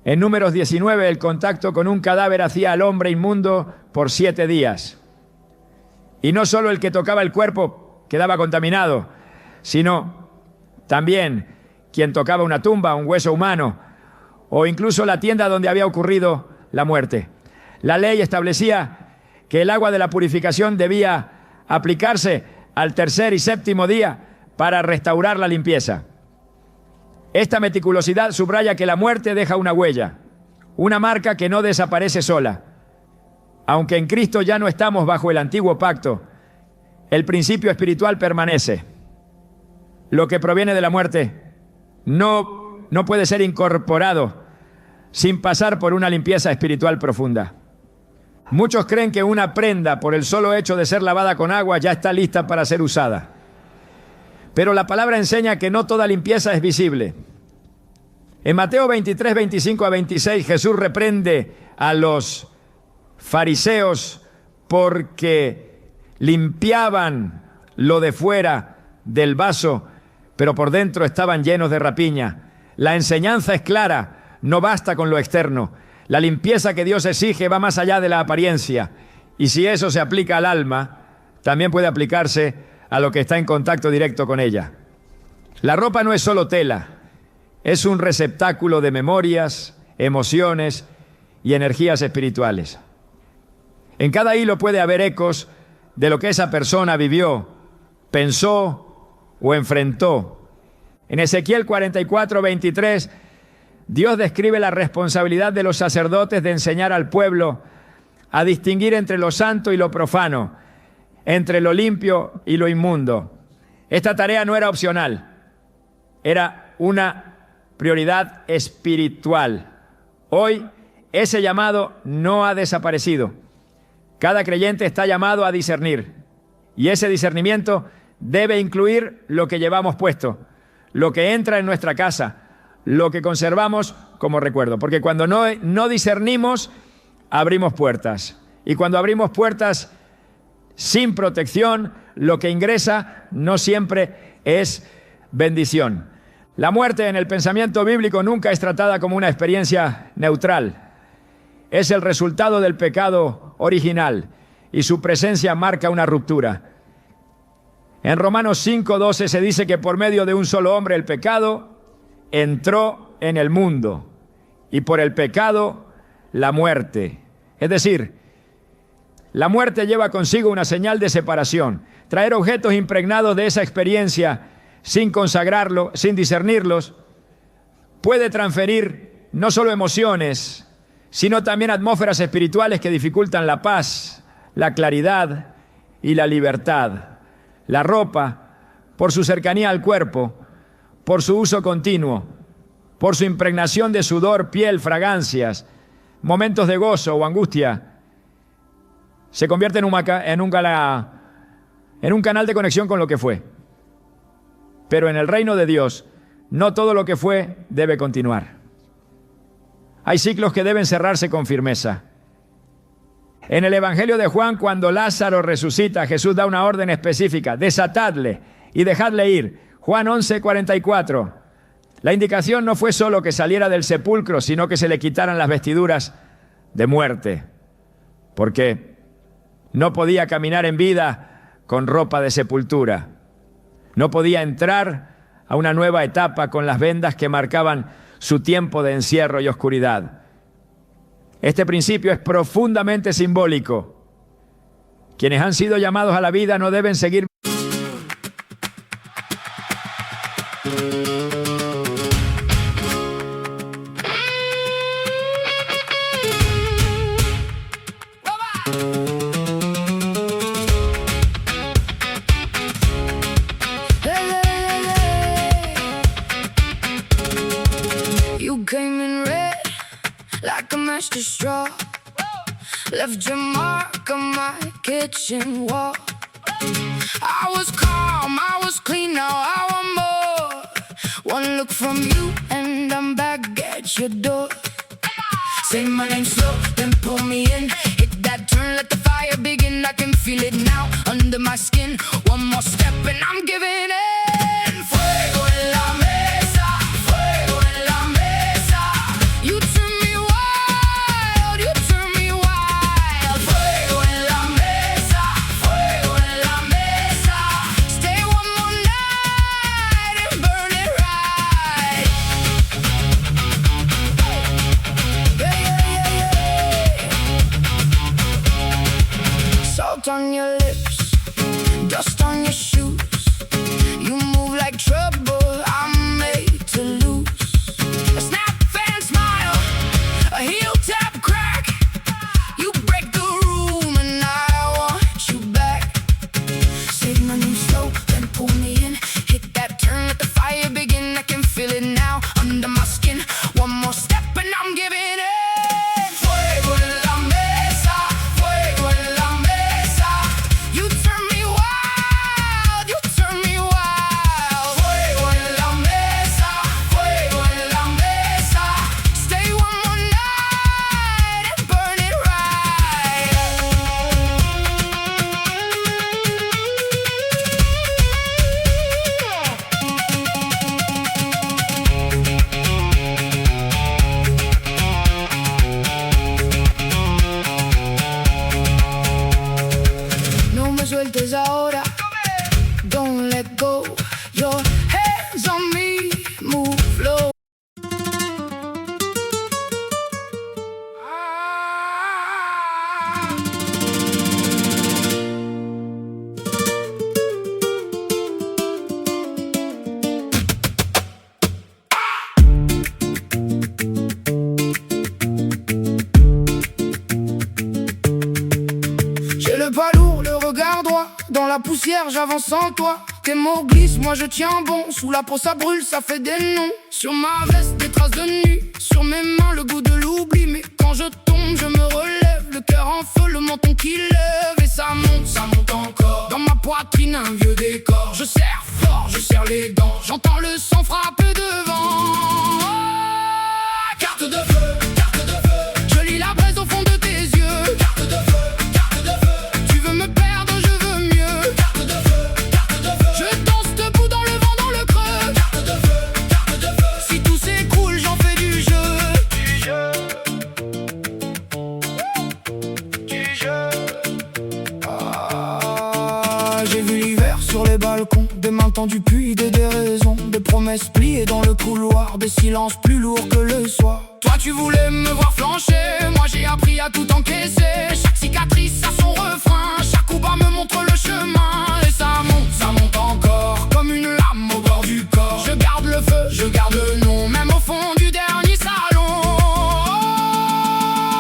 En Números 19, el contacto con un cadáver hacía al hombre inmundo por 7 días. Y no solo el que tocaba el cuerpo quedaba contaminado, sino también quien tocaba una tumba, un hueso humano, o incluso la tienda donde había ocurrido la muerte. La ley establecía que el agua de la purificación debía aplicarse al 3er y 7º día para restaurar la limpieza. Esta meticulosidad subraya que la muerte deja una huella, una marca que no desaparece sola. Aunque en Cristo ya no estamos bajo el antiguo pacto, el principio espiritual permanece. Lo que proviene de la muerte no puede ser incorporado sin pasar por una limpieza espiritual profunda. Muchos creen que una prenda, por el solo hecho de ser lavada con agua, ya está lista para ser usada. Pero la palabra enseña que no toda limpieza es visible. En Mateo 23, 25 a 26, Jesús reprende a los fariseos porque limpiaban lo de fuera del vaso, pero por dentro estaban llenos de rapiña. La enseñanza es clara, no basta con lo externo. La limpieza que Dios exige va más allá de la apariencia. Y si eso se aplica al alma, también puede aplicarse a lo que está en contacto directo con ella. La ropa no es solo tela, es un receptáculo de memorias, emociones y energías espirituales. En cada hilo puede haber ecos de lo que esa persona vivió, pensó o enfrentó. En Ezequiel 44, 23, Dios describe la responsabilidad de los sacerdotes de enseñar al pueblo a distinguir entre lo santo y lo profano, entre lo limpio y lo inmundo. Esta tarea no era opcional, era una prioridad espiritual. Hoy ese llamado no ha desaparecido. Cada creyente está llamado a discernir, y ese discernimiento debe incluir lo que llevamos puesto, lo que entra en nuestra casa, lo que conservamos como recuerdo. Porque cuando no discernimos, abrimos puertas. Y cuando abrimos puertas sin protección, lo que ingresa no siempre es bendición. La muerte en el pensamiento bíblico nunca es tratada como una experiencia neutral. Es el resultado del pecado original y su presencia marca una ruptura. En Romanos 5:12 se dice que por medio de un solo hombre el pecado entró en el mundo y por el pecado la muerte. Es decir, la muerte lleva consigo una señal de separación. Traer objetos impregnados de esa experiencia sin consagrarlo, sin discernirlos, puede transferir no solo emociones, sino también atmósferas espirituales que dificultan la paz, la claridad y la libertad. La ropa, por su cercanía al cuerpo, por su uso continuo, por su impregnación de sudor, piel, fragancias, momentos de gozo o angustia, se convierte en un canal de conexión con lo que fue. Pero en el reino de Dios, no todo lo que fue debe continuar. Hay ciclos que deben cerrarse con firmeza. En el Evangelio de Juan, cuando Lázaro resucita, Jesús da una orden específica: desatadle y dejadle ir. Juan 11:44. La indicación no fue solo que saliera del sepulcro, sino que se le quitaran las vestiduras de muerte, porque no podía caminar en vida con ropa de sepultura. No podía entrar a una nueva etapa con las vendas que marcaban su tiempo de encierro y oscuridad. Este principio es profundamente simbólico. Quienes han sido llamados a la vida no deben seguir straw, left your mark on my kitchen wall. I was calm, I was clean, now I want more. One look from you and I'm back at your door. Say my name slow, then pull me in. Hit that turn, let the fire begin. I can feel it now under my skin. One more step and I'm giving in. Fuego en la mesa, fuego en la mesa. You turn me wild, you turn me wild. Fuego en la mesa, fuego en la mesa. Stay one more night and burn it right. Salt on your lips, dust on your shoes. You move like trouble, I'm made to lose. A snap and smile, a heel tap crack. You break the room and I want you back. Say my name slow, then pull me in. Hit that turn, let the fire begin. I can feel it now under my skin. One more step and I'm giving in. Fuego en la mesa, fuego en la mesa. You turn me wild, you turn me wild. Fuego en la mesa, fuego en la mesa. Stay one more night and burn it right. No me sueltes ahora, don't let go. Your hands on me, move slow. J'ai le pas lourd, le regard droit. Dans la poussière, j'avance sans toi. Tes mots glissent, moi je tiens bon. Sous la peau, ça brûle, ça fait des noms. Sur ma veste, des traces de nuit. Sur mes mains, le goût de l'oubli. Mais quand je tombe, je me relève. Le cœur en feu, le menton qui lève. Et ça monte encore. Dans ma poitrine, un vieux décor. Je serre fort, je serre les dents. J'entends le sang frapper devant. Carte de feu, carte de feu. Je lis la braise au fond de tes yeux. Carte de feu, carte de feu. Tu veux me perdre, je veux mieux. Carte de feu, carte de feu. Je danse debout dans le vent, dans le creux. Carte de feu, carte de feu. Si tout s'écroule, j'en fais du jeu. Du jeu. Du jeu. Ah, j'ai vu l'hiver sur les balcons. Des mains tendues puis des déraisons. Des promesses pliées dans le couloir. Des silences plus lourds que le soir. Toi tu voulais me voir flancher. Moi j'ai appris à tout encaisser. Chaque cicatrice a son refrain. Chaque coup bas me montre le chemin. Et ça monte encore. Comme une lame au bord du corps. Je garde le feu, je garde le nom. Même au fond du dernier salon.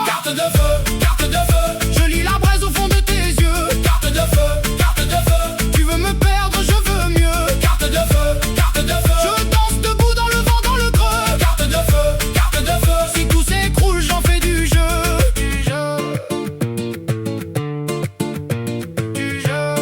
Carte de feu, carte de feu. Je lis la braise au fond de tes yeux. Carte de feu, carte de feu. Tu veux me perdre, je veux mieux. Carte de feu, carte de feu. Je danse debout dans le vent, dans le creux. Carte de feu, carte de feu. Si tout s'écroule, j'en fais du jeu. Du jeu. Du jeu.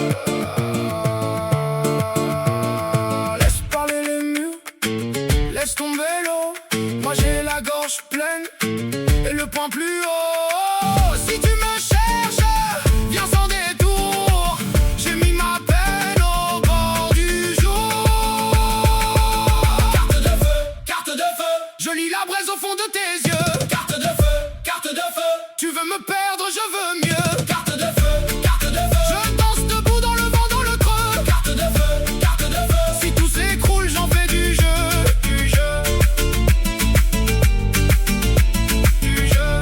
de tes yeux. Carte de feu, carte de feu. Tu veux me perdre, je veux mieux. Carte de feu, carte de feu. Je danse debout dans le vent, dans le creux. Carte de feu, carte de feu. Si tout s'écroule, j'en fais du jeu. Du jeu. Du jeu.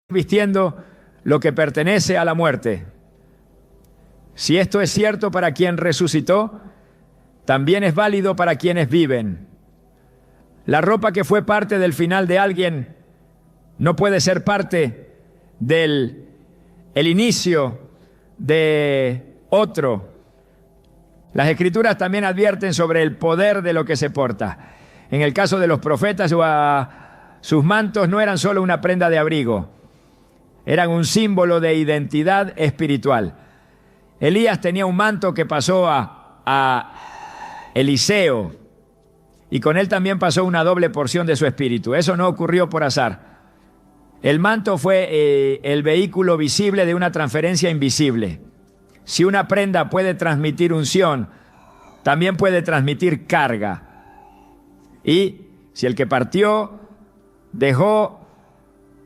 Vistiendo lo que pertenece a la muerte. Si esto es cierto para quien resucitó, también es válido para quienes viven. La ropa que fue parte del final de alguien no puede ser parte del inicio de otro. Las Escrituras también advierten sobre el poder de lo que se porta. En el caso de los profetas, sus mantos no eran solo una prenda de abrigo, eran un símbolo de identidad espiritual. Elías tenía un manto que pasó a Eliseo, y con él también pasó una doble porción de su espíritu. Eso no ocurrió por azar. El manto fue el vehículo visible de una transferencia invisible. Si una prenda puede transmitir unción, también puede transmitir carga. Y si el que partió dejó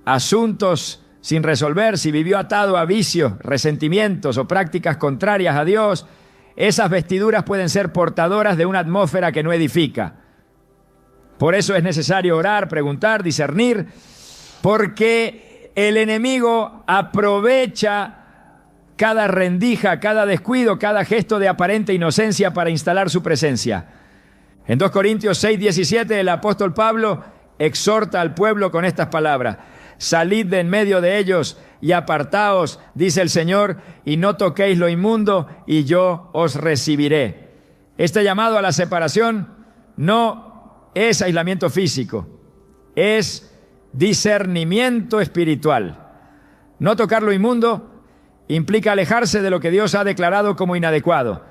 asuntos sin resolver, si vivió atado a vicios, resentimientos o prácticas contrarias a Dios, esas vestiduras pueden ser portadoras de una atmósfera que no edifica. Por eso es necesario orar, preguntar, discernir, porque el enemigo aprovecha cada rendija, cada descuido, cada gesto de aparente inocencia para instalar su presencia. En 2 Corintios 6:17 el apóstol Pablo exhorta al pueblo con estas palabras: salid de en medio de ellos y apartaos, dice el Señor, y no toquéis lo inmundo, y yo os recibiré. Este llamado a la separación no es aislamiento físico, es discernimiento espiritual. No tocar lo inmundo implica alejarse de lo que Dios ha declarado como inadecuado,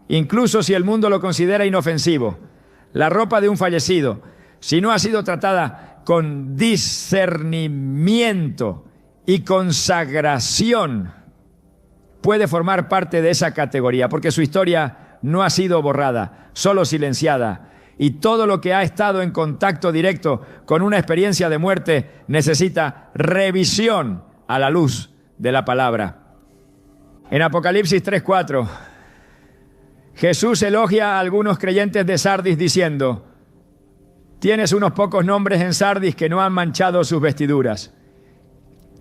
incluso si el mundo lo considera inofensivo. La ropa de un fallecido, si no ha sido tratada con discernimiento y consagración, puede formar parte de esa categoría, porque su historia no ha sido borrada, solo silenciada, y todo lo que ha estado en contacto directo con una experiencia de muerte necesita revisión a la luz de la palabra. En Apocalipsis 3:4, Jesús elogia a algunos creyentes de Sardis diciendo: tienes unos pocos nombres en Sardis que no han manchado sus vestiduras,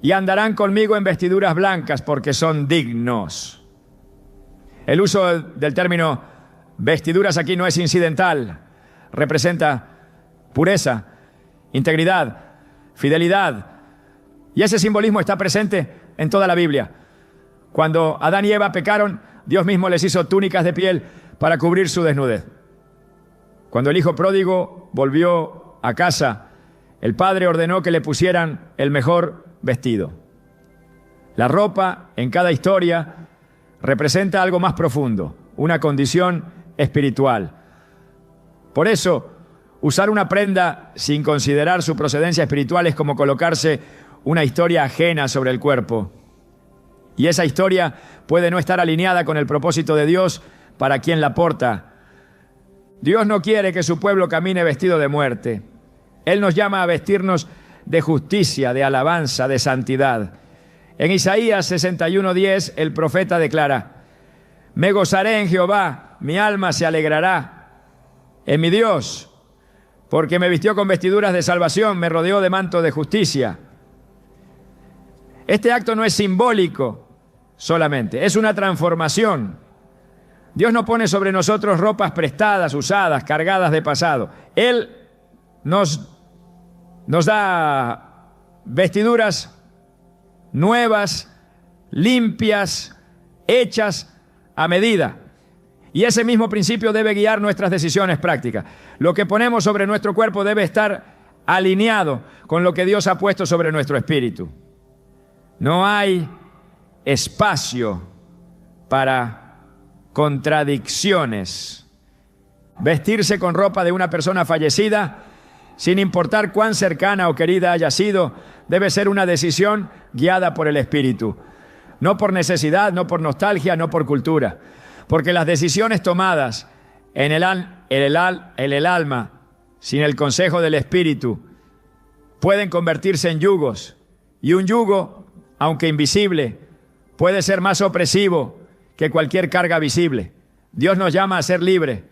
y andarán conmigo en vestiduras blancas porque son dignos. El uso del término vestiduras aquí no es incidental, representa pureza, integridad, fidelidad, y ese simbolismo está presente en toda la Biblia. Cuando Adán y Eva pecaron, Dios mismo les hizo túnicas de piel para cubrir su desnudez. Cuando el hijo pródigo volvió a casa, el padre ordenó que le pusieran el mejor vestido. La ropa en cada historia representa algo más profundo, una condición espiritual. Por eso, usar una prenda sin considerar su procedencia espiritual es como colocarse una historia ajena sobre el cuerpo. Y esa historia puede no estar alineada con el propósito de Dios para quien la porta. Dios no quiere que su pueblo camine vestido de muerte. Él nos llama a vestirnos de justicia, de alabanza, de santidad. En Isaías 61:10 el profeta declara: me gozaré en Jehová, mi alma se alegrará en mi Dios, porque me vistió con vestiduras de salvación, me rodeó de manto de justicia. Este acto no es simbólico solamente, es una transformación. Dios no pone sobre nosotros ropas prestadas, usadas, cargadas de pasado. Él nos da vestiduras nuevas, limpias, hechas a medida. Y ese mismo principio debe guiar nuestras decisiones prácticas. Lo que ponemos sobre nuestro cuerpo debe estar alineado con lo que Dios ha puesto sobre nuestro espíritu. No hay espacio para contradicciones. Vestirse con ropa de una persona fallecida, sin importar cuán cercana o querida haya sido, debe ser una decisión guiada por el Espíritu. No por necesidad, no por nostalgia, no por cultura. Porque las decisiones tomadas en el alma, sin el consejo del Espíritu, pueden convertirse en yugos. Y un yugo, aunque invisible, puede ser más opresivo que cualquier carga visible. Dios nos llama a ser libres.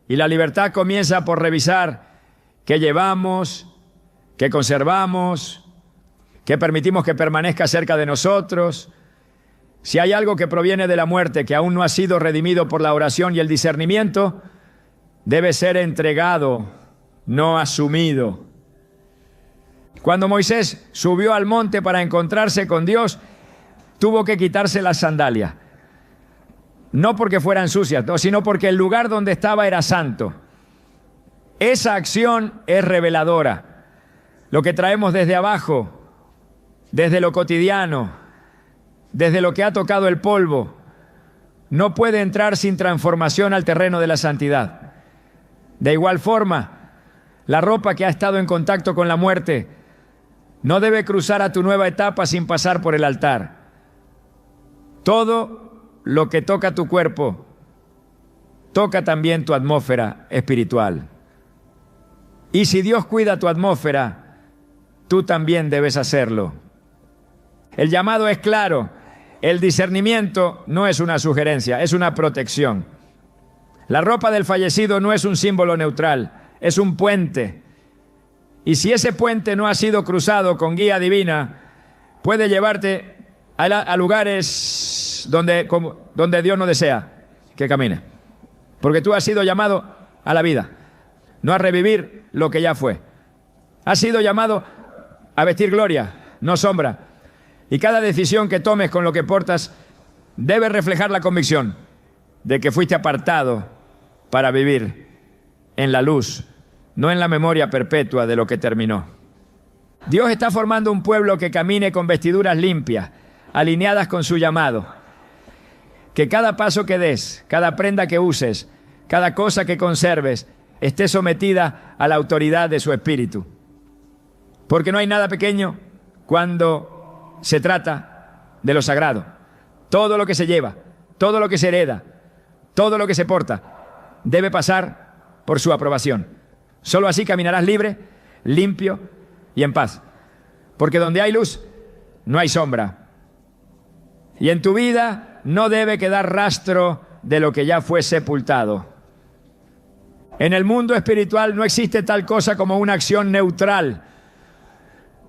Y la libertad comienza por revisar qué llevamos, qué conservamos, qué permitimos que permanezca cerca de nosotros. Si hay algo que proviene de la muerte que aún no ha sido redimido por la oración y el discernimiento, debe ser entregado, no asumido. Cuando Moisés subió al monte para encontrarse con Dios, tuvo que quitarse las sandalias. No porque fueran sucias, sino porque el lugar donde estaba era santo. Esa acción es reveladora. Lo que traemos desde abajo, desde lo cotidiano, desde lo que ha tocado el polvo, no puede entrar sin transformación al terreno de la santidad. De igual forma, la ropa que ha estado en contacto con la muerte no debe cruzar a tu nueva etapa sin pasar por el altar. Todo lo que toca tu cuerpo, toca también tu atmósfera espiritual. Y si Dios cuida tu atmósfera, tú también debes hacerlo. El llamado es claro. El discernimiento no es una sugerencia, es una protección. La ropa del fallecido no es un símbolo neutral, es un puente. Y si ese puente no ha sido cruzado con guía divina, puede llevarte a lugares donde Dios no desea que camine. Porque tú has sido llamado a la vida, no a revivir lo que ya fue. Has sido llamado a vestir gloria, no sombra. Y cada decisión que tomes con lo que portas debe reflejar la convicción de que fuiste apartado para vivir en la luz, no en la memoria perpetua de lo que terminó. Dios está formando un pueblo que camine con vestiduras limpias, alineadas con su llamado. Que cada paso que des, cada prenda que uses, cada cosa que conserves, esté sometida a la autoridad de su Espíritu. Porque no hay nada pequeño cuando se trata de lo sagrado. Todo lo que se lleva, todo lo que se hereda, todo lo que se porta, debe pasar por su aprobación. Solo así caminarás libre, limpio y en paz. Porque donde hay luz, no hay sombra. Y en tu vida no debe quedar rastro de lo que ya fue sepultado. En el mundo espiritual no existe tal cosa como una acción neutral.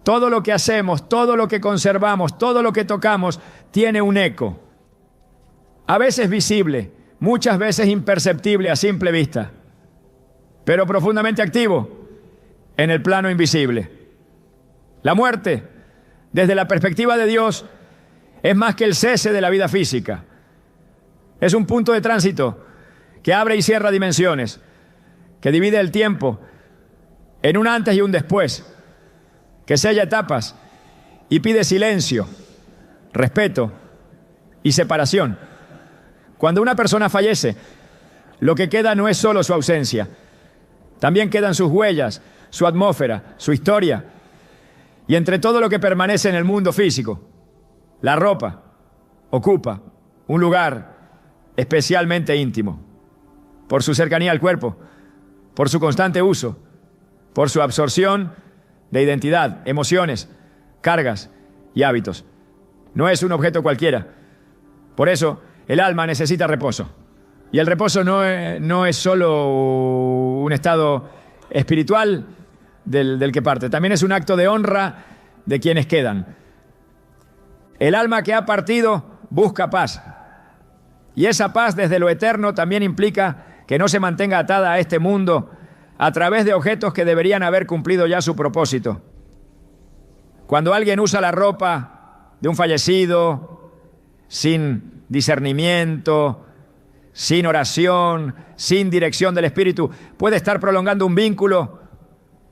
Todo lo que hacemos, todo lo que conservamos, todo lo que tocamos, tiene un eco. A veces visible, muchas veces imperceptible a simple vista, pero profundamente activo en el plano invisible. La muerte, desde la perspectiva de Dios, es más que el cese de la vida física. Es un punto de tránsito que abre y cierra dimensiones, que divide el tiempo en un antes y un después, que sella etapas y pide silencio, respeto y separación. Cuando una persona fallece, lo que queda no es solo su ausencia, también quedan sus huellas, su atmósfera, su historia. Y entre todo lo que permanece en el mundo físico, la ropa ocupa un lugar especialmente íntimo, por su cercanía al cuerpo, por su constante uso, por su absorción de identidad, emociones, cargas y hábitos. No es un objeto cualquiera. Por eso, el alma necesita reposo. Y el reposo no es solo un estado espiritual del que parte, también es un acto de honra de quienes quedan. El alma que ha partido busca paz. Y esa paz desde lo eterno también implica que no se mantenga atada a este mundo a través de objetos que deberían haber cumplido ya su propósito. Cuando alguien usa la ropa de un fallecido sin discernimiento, sin oración, sin dirección del Espíritu, puede estar prolongando un vínculo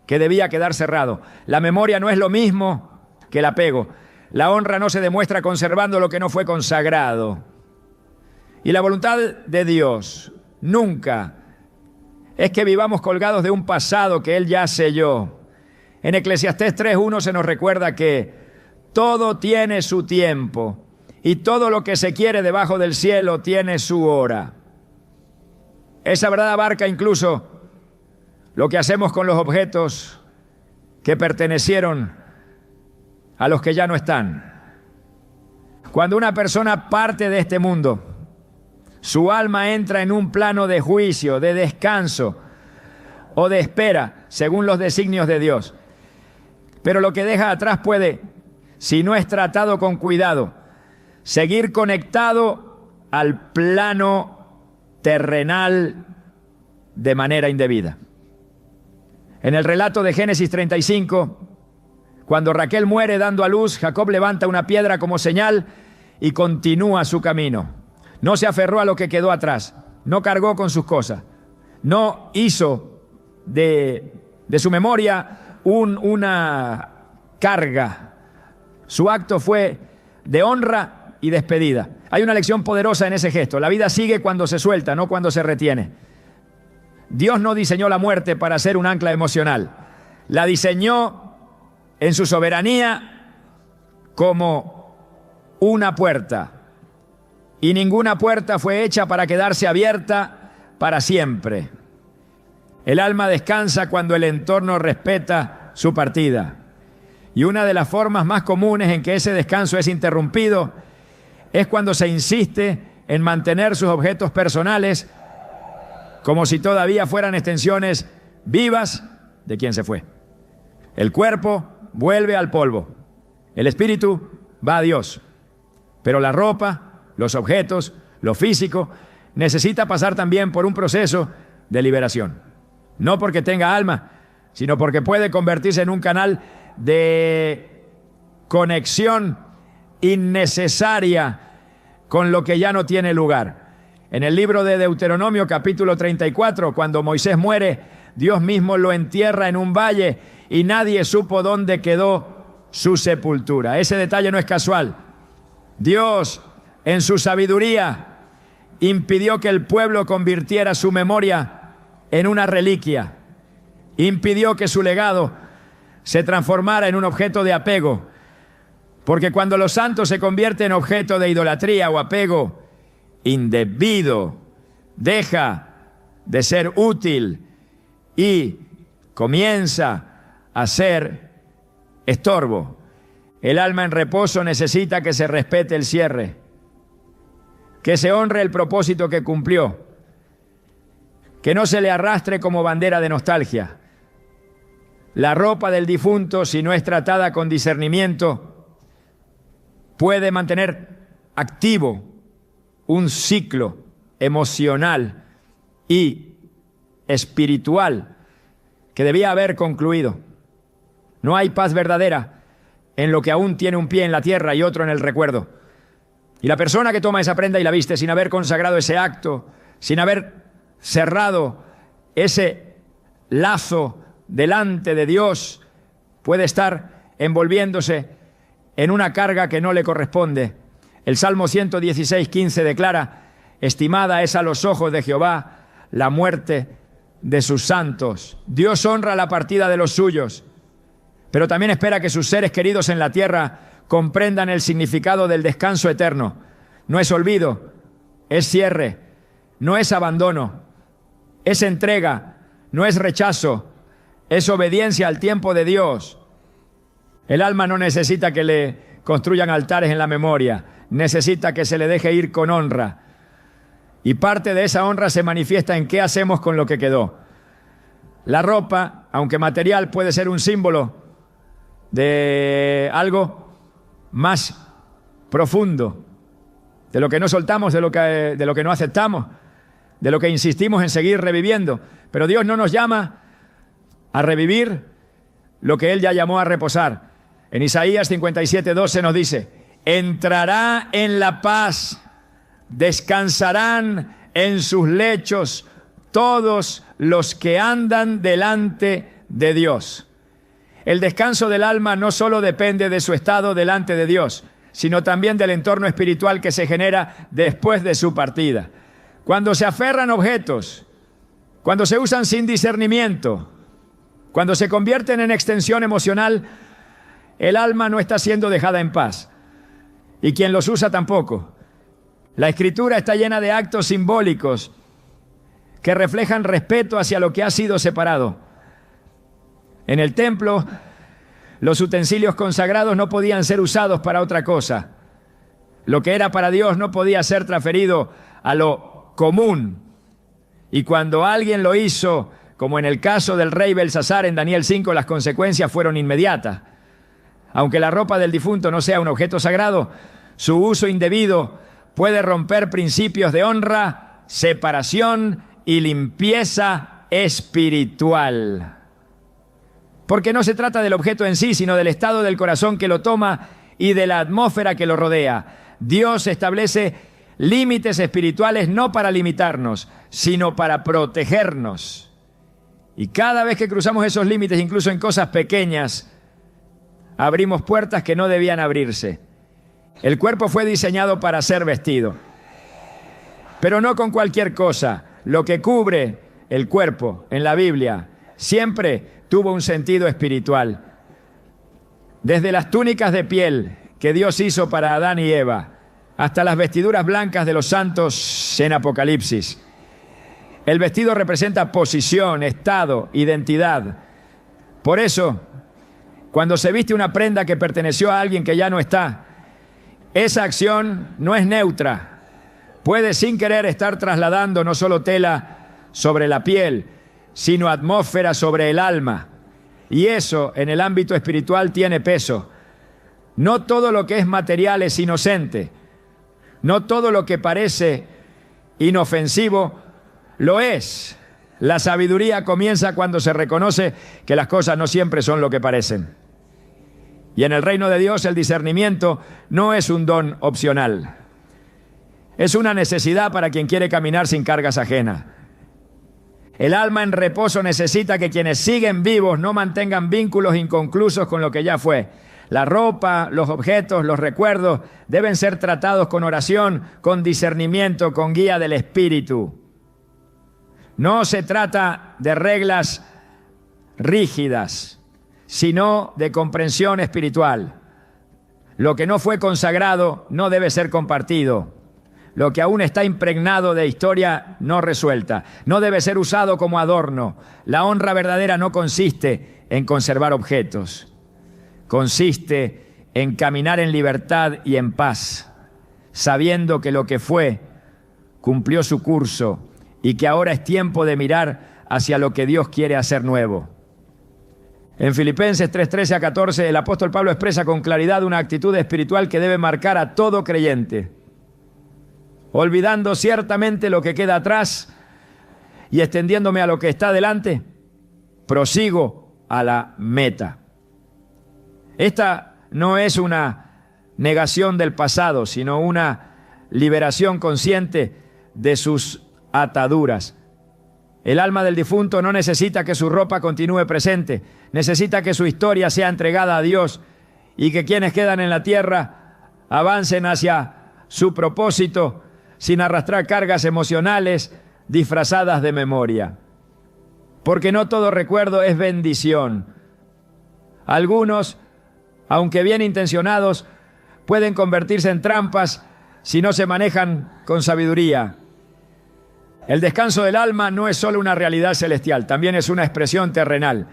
que debía quedar cerrado. La memoria no es lo mismo que el apego. La honra no se demuestra conservando lo que no fue consagrado. Y la voluntad de Dios nunca es que vivamos colgados de un pasado que Él ya selló. En Eclesiastés 3:1 se nos recuerda que todo tiene su tiempo y todo lo que se quiere debajo del cielo tiene su hora. Esa verdad abarca incluso lo que hacemos con los objetos que pertenecieron a los que ya no están. Cuando una persona parte de este mundo, su alma entra en un plano de juicio, de descanso o de espera, según los designios de Dios. Pero lo que deja atrás puede, si no es tratado con cuidado, seguir conectado al plano terrenal de manera indebida. En el relato de Génesis 35, cuando Raquel muere dando a luz, Jacob levanta una piedra como señal y continúa su camino. No se aferró a lo que quedó atrás, no cargó con sus cosas, no hizo de su memoria una carga. Su acto fue de honra y despedida. Hay una lección poderosa en ese gesto. La vida sigue cuando se suelta, no cuando se retiene. Dios no diseñó la muerte para ser un ancla emocional. La diseñó en su soberanía como una puerta. Y ninguna puerta fue hecha para quedarse abierta para siempre. El alma descansa cuando el entorno respeta su partida. Y una de las formas más comunes en que ese descanso es interrumpido es cuando se insiste en mantener sus objetos personales como si todavía fueran extensiones vivas de quien se fue. El cuerpo vuelve al polvo. El espíritu va a Dios. Pero la ropa, los objetos, lo físico, necesita pasar también por un proceso de liberación. No porque tenga alma, sino porque puede convertirse en un canal de conexión innecesaria con lo que ya no tiene lugar. En el libro de Deuteronomio, capítulo 34, cuando Moisés muere, Dios mismo lo entierra en un valle y nadie supo dónde quedó su sepultura. Ese detalle no es casual. Dios, en su sabiduría, impidió que el pueblo convirtiera su memoria en una reliquia. Impidió que su legado se transformara en un objeto de apego. Porque cuando los santos se convierten en objeto de idolatría o apego indebido, deja de ser útil y comienza a ser estorbo. El alma en reposo necesita que se respete el cierre, que se honre el propósito que cumplió, que no se le arrastre como bandera de nostalgia. La ropa del difunto, si no es tratada con discernimiento, puede mantener activo un ciclo emocional y espiritual que debía haber concluido. No hay paz verdadera en lo que aún tiene un pie en la tierra y otro en el recuerdo. Y la persona que toma esa prenda y la viste sin haber consagrado ese acto, sin haber cerrado ese lazo delante de Dios, puede estar envolviéndose en una carga que no le corresponde. El Salmo 116:15 declara: estimada es a los ojos de Jehová la muerte de sus santos. Dios honra la partida de los suyos, pero también espera que sus seres queridos en la tierra comprendan el significado del descanso eterno. No es olvido, es cierre, no es abandono, es entrega, no es rechazo, es obediencia al tiempo de Dios. El alma no necesita que le construyan altares en la memoria, necesita que se le deje ir con honra. Y parte de esa honra se manifiesta en qué hacemos con lo que quedó. La ropa, aunque material, puede ser un símbolo de algo más profundo, de lo que no soltamos, de lo que no aceptamos, de lo que insistimos en seguir reviviendo. Pero Dios no nos llama a revivir lo que Él ya llamó a reposar. En Isaías 57:12 nos dice: entrará en la paz, descansarán en sus lechos todos los que andan delante de Dios. El descanso del alma no solo depende de su estado delante de Dios, sino también del entorno espiritual que se genera después de su partida. Cuando se aferran objetos, cuando se usan sin discernimiento, cuando se convierten en extensión emocional, el alma no está siendo dejada en paz. y quien los usa tampoco. La Escritura está llena de actos simbólicos que reflejan respeto hacia lo que ha sido separado. En el templo, los utensilios consagrados no podían ser usados para otra cosa. Lo que era para Dios no podía ser transferido a lo común. Y cuando alguien lo hizo, como en el caso del rey Belsasar en Daniel 5, las consecuencias fueron inmediatas. Aunque la ropa del difunto no sea un objeto sagrado, su uso indebido puede romper principios de honra, separación y limpieza espiritual. Porque no se trata del objeto en sí, sino del estado del corazón que lo toma y de la atmósfera que lo rodea. Dios establece límites espirituales no para limitarnos, sino para protegernos. Y cada vez que cruzamos esos límites, incluso en cosas pequeñas, abrimos puertas que no debían abrirse. El cuerpo fue diseñado para ser vestido, pero no con cualquier cosa. Lo que cubre el cuerpo en la Biblia siempre tuvo un sentido espiritual. Desde las túnicas de piel que Dios hizo para Adán y Eva, hasta las vestiduras blancas de los santos en Apocalipsis. El vestido representa posición, estado, identidad. Por eso, cuando se viste una prenda que perteneció a alguien que ya no está, esa acción no es neutra. Puede sin querer estar trasladando no solo tela sobre la piel, sino atmósfera sobre el alma. Y eso en el ámbito espiritual tiene peso. No todo lo que es material es inocente. No todo lo que parece inofensivo lo es. La sabiduría comienza cuando se reconoce que las cosas no siempre son lo que parecen. Y en el reino de Dios el discernimiento no es un don opcional. Es una necesidad para quien quiere caminar sin cargas ajenas. El alma en reposo necesita que quienes siguen vivos no mantengan vínculos inconclusos con lo que ya fue. La ropa, los objetos, los recuerdos deben ser tratados con oración, con discernimiento, con guía del Espíritu. No se trata de reglas rígidas, sino de comprensión espiritual. Lo que no fue consagrado no debe ser compartido. Lo que aún está impregnado de historia no resuelta, no debe ser usado como adorno. La honra verdadera no consiste en conservar objetos. Consiste en caminar en libertad y en paz, sabiendo que lo que fue cumplió su curso y que ahora es tiempo de mirar hacia lo que Dios quiere hacer nuevo. En Filipenses 3:13 a 14, el apóstol Pablo expresa con claridad una actitud espiritual que debe marcar a todo creyente. Olvidando ciertamente lo que queda atrás y extendiéndome a lo que está delante, prosigo a la meta. Esta no es una negación del pasado, sino una liberación consciente de sus ataduras. El alma del difunto no necesita que su ropa continúe presente, necesita que su historia sea entregada a Dios y que quienes quedan en la tierra avancen hacia su propósito sin arrastrar cargas emocionales disfrazadas de memoria. Porque no todo recuerdo es bendición. Algunos, aunque bien intencionados, pueden convertirse en trampas si no se manejan con sabiduría. El descanso del alma no es solo una realidad celestial, también es una expresión terrenal.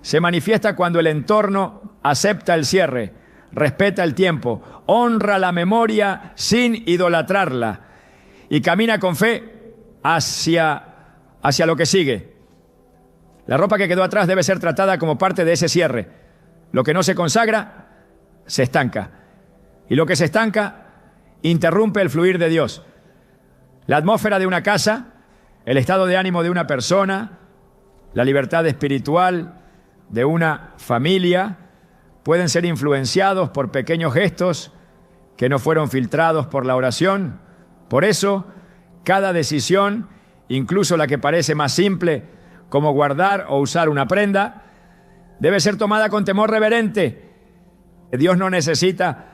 Se manifiesta cuando el entorno acepta el cierre, respeta el tiempo, honra la memoria sin idolatrarla y camina con fe hacia lo que sigue. La ropa que quedó atrás debe ser tratada como parte de ese cierre. Lo que no se consagra, se estanca. Y lo que se estanca, interrumpe el fluir de Dios. La atmósfera de una casa, el estado de ánimo de una persona, la libertad espiritual de una familia, pueden ser influenciados por pequeños gestos que no fueron filtrados por la oración. Por eso, cada decisión, incluso la que parece más simple, como guardar o usar una prenda, debe ser tomada con temor reverente. Dios no necesita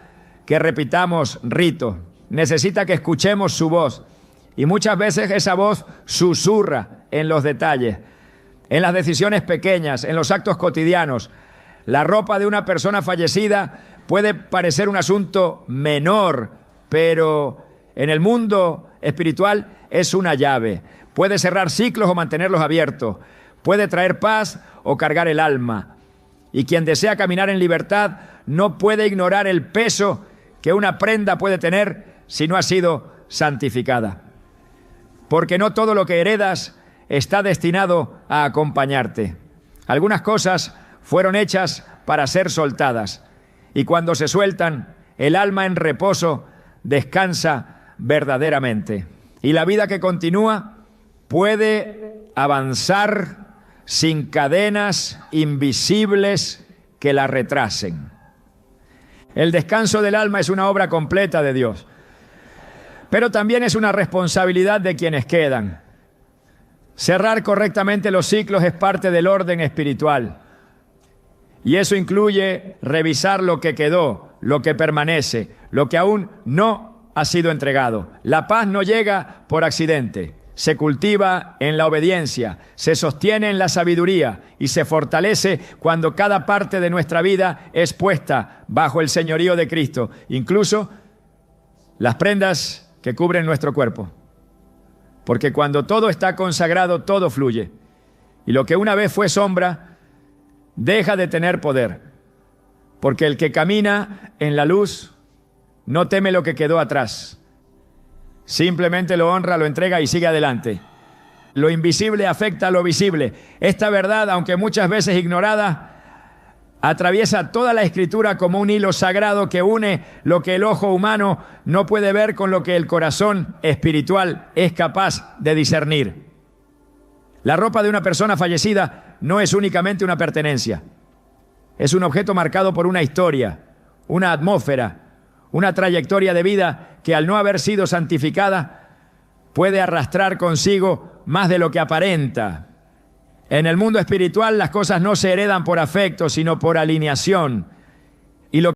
que repitamos ritos, necesita que escuchemos su voz. Y muchas veces esa voz susurra en los detalles, en las decisiones pequeñas, en los actos cotidianos. La ropa de una persona fallecida puede parecer un asunto menor, pero en el mundo espiritual es una llave. Puede cerrar ciclos o mantenerlos abiertos. Puede traer paz o cargar el alma. Y quien desea caminar en libertad no puede ignorar el peso que una prenda puede tener si no ha sido santificada. Porque no todo lo que heredas está destinado a acompañarte. Algunas cosas fueron hechas para ser soltadas. Y cuando se sueltan, el alma en reposo descansa verdaderamente. Y la vida que continúa puede avanzar sin cadenas invisibles que la retrasen. El descanso del alma es una obra completa de Dios, pero también es una responsabilidad de quienes quedan. Cerrar correctamente los ciclos es parte del orden espiritual, y eso incluye revisar lo que quedó, lo que permanece, lo que aún no ha sido entregado. La paz no llega por accidente. Se cultiva en la obediencia, se sostiene en la sabiduría y se fortalece cuando cada parte de nuestra vida es puesta bajo el señorío de Cristo, incluso las prendas que cubren nuestro cuerpo. Porque cuando todo está consagrado, todo fluye. Y lo que una vez fue sombra, deja de tener poder. Porque el que camina en la luz no teme lo que quedó atrás. Simplemente lo honra, lo entrega y sigue adelante. Lo invisible afecta a lo visible. Esta verdad, aunque muchas veces ignorada, atraviesa toda la Escritura como un hilo sagrado que une lo que el ojo humano no puede ver con lo que el corazón espiritual es capaz de discernir. La ropa de una persona fallecida no es únicamente una pertenencia. Es un objeto marcado por una historia, una atmósfera, una trayectoria de vida que al no haber sido santificada puede arrastrar consigo más de lo que aparenta. En el mundo espiritual las cosas no se heredan por afecto, sino por alineación. Y lo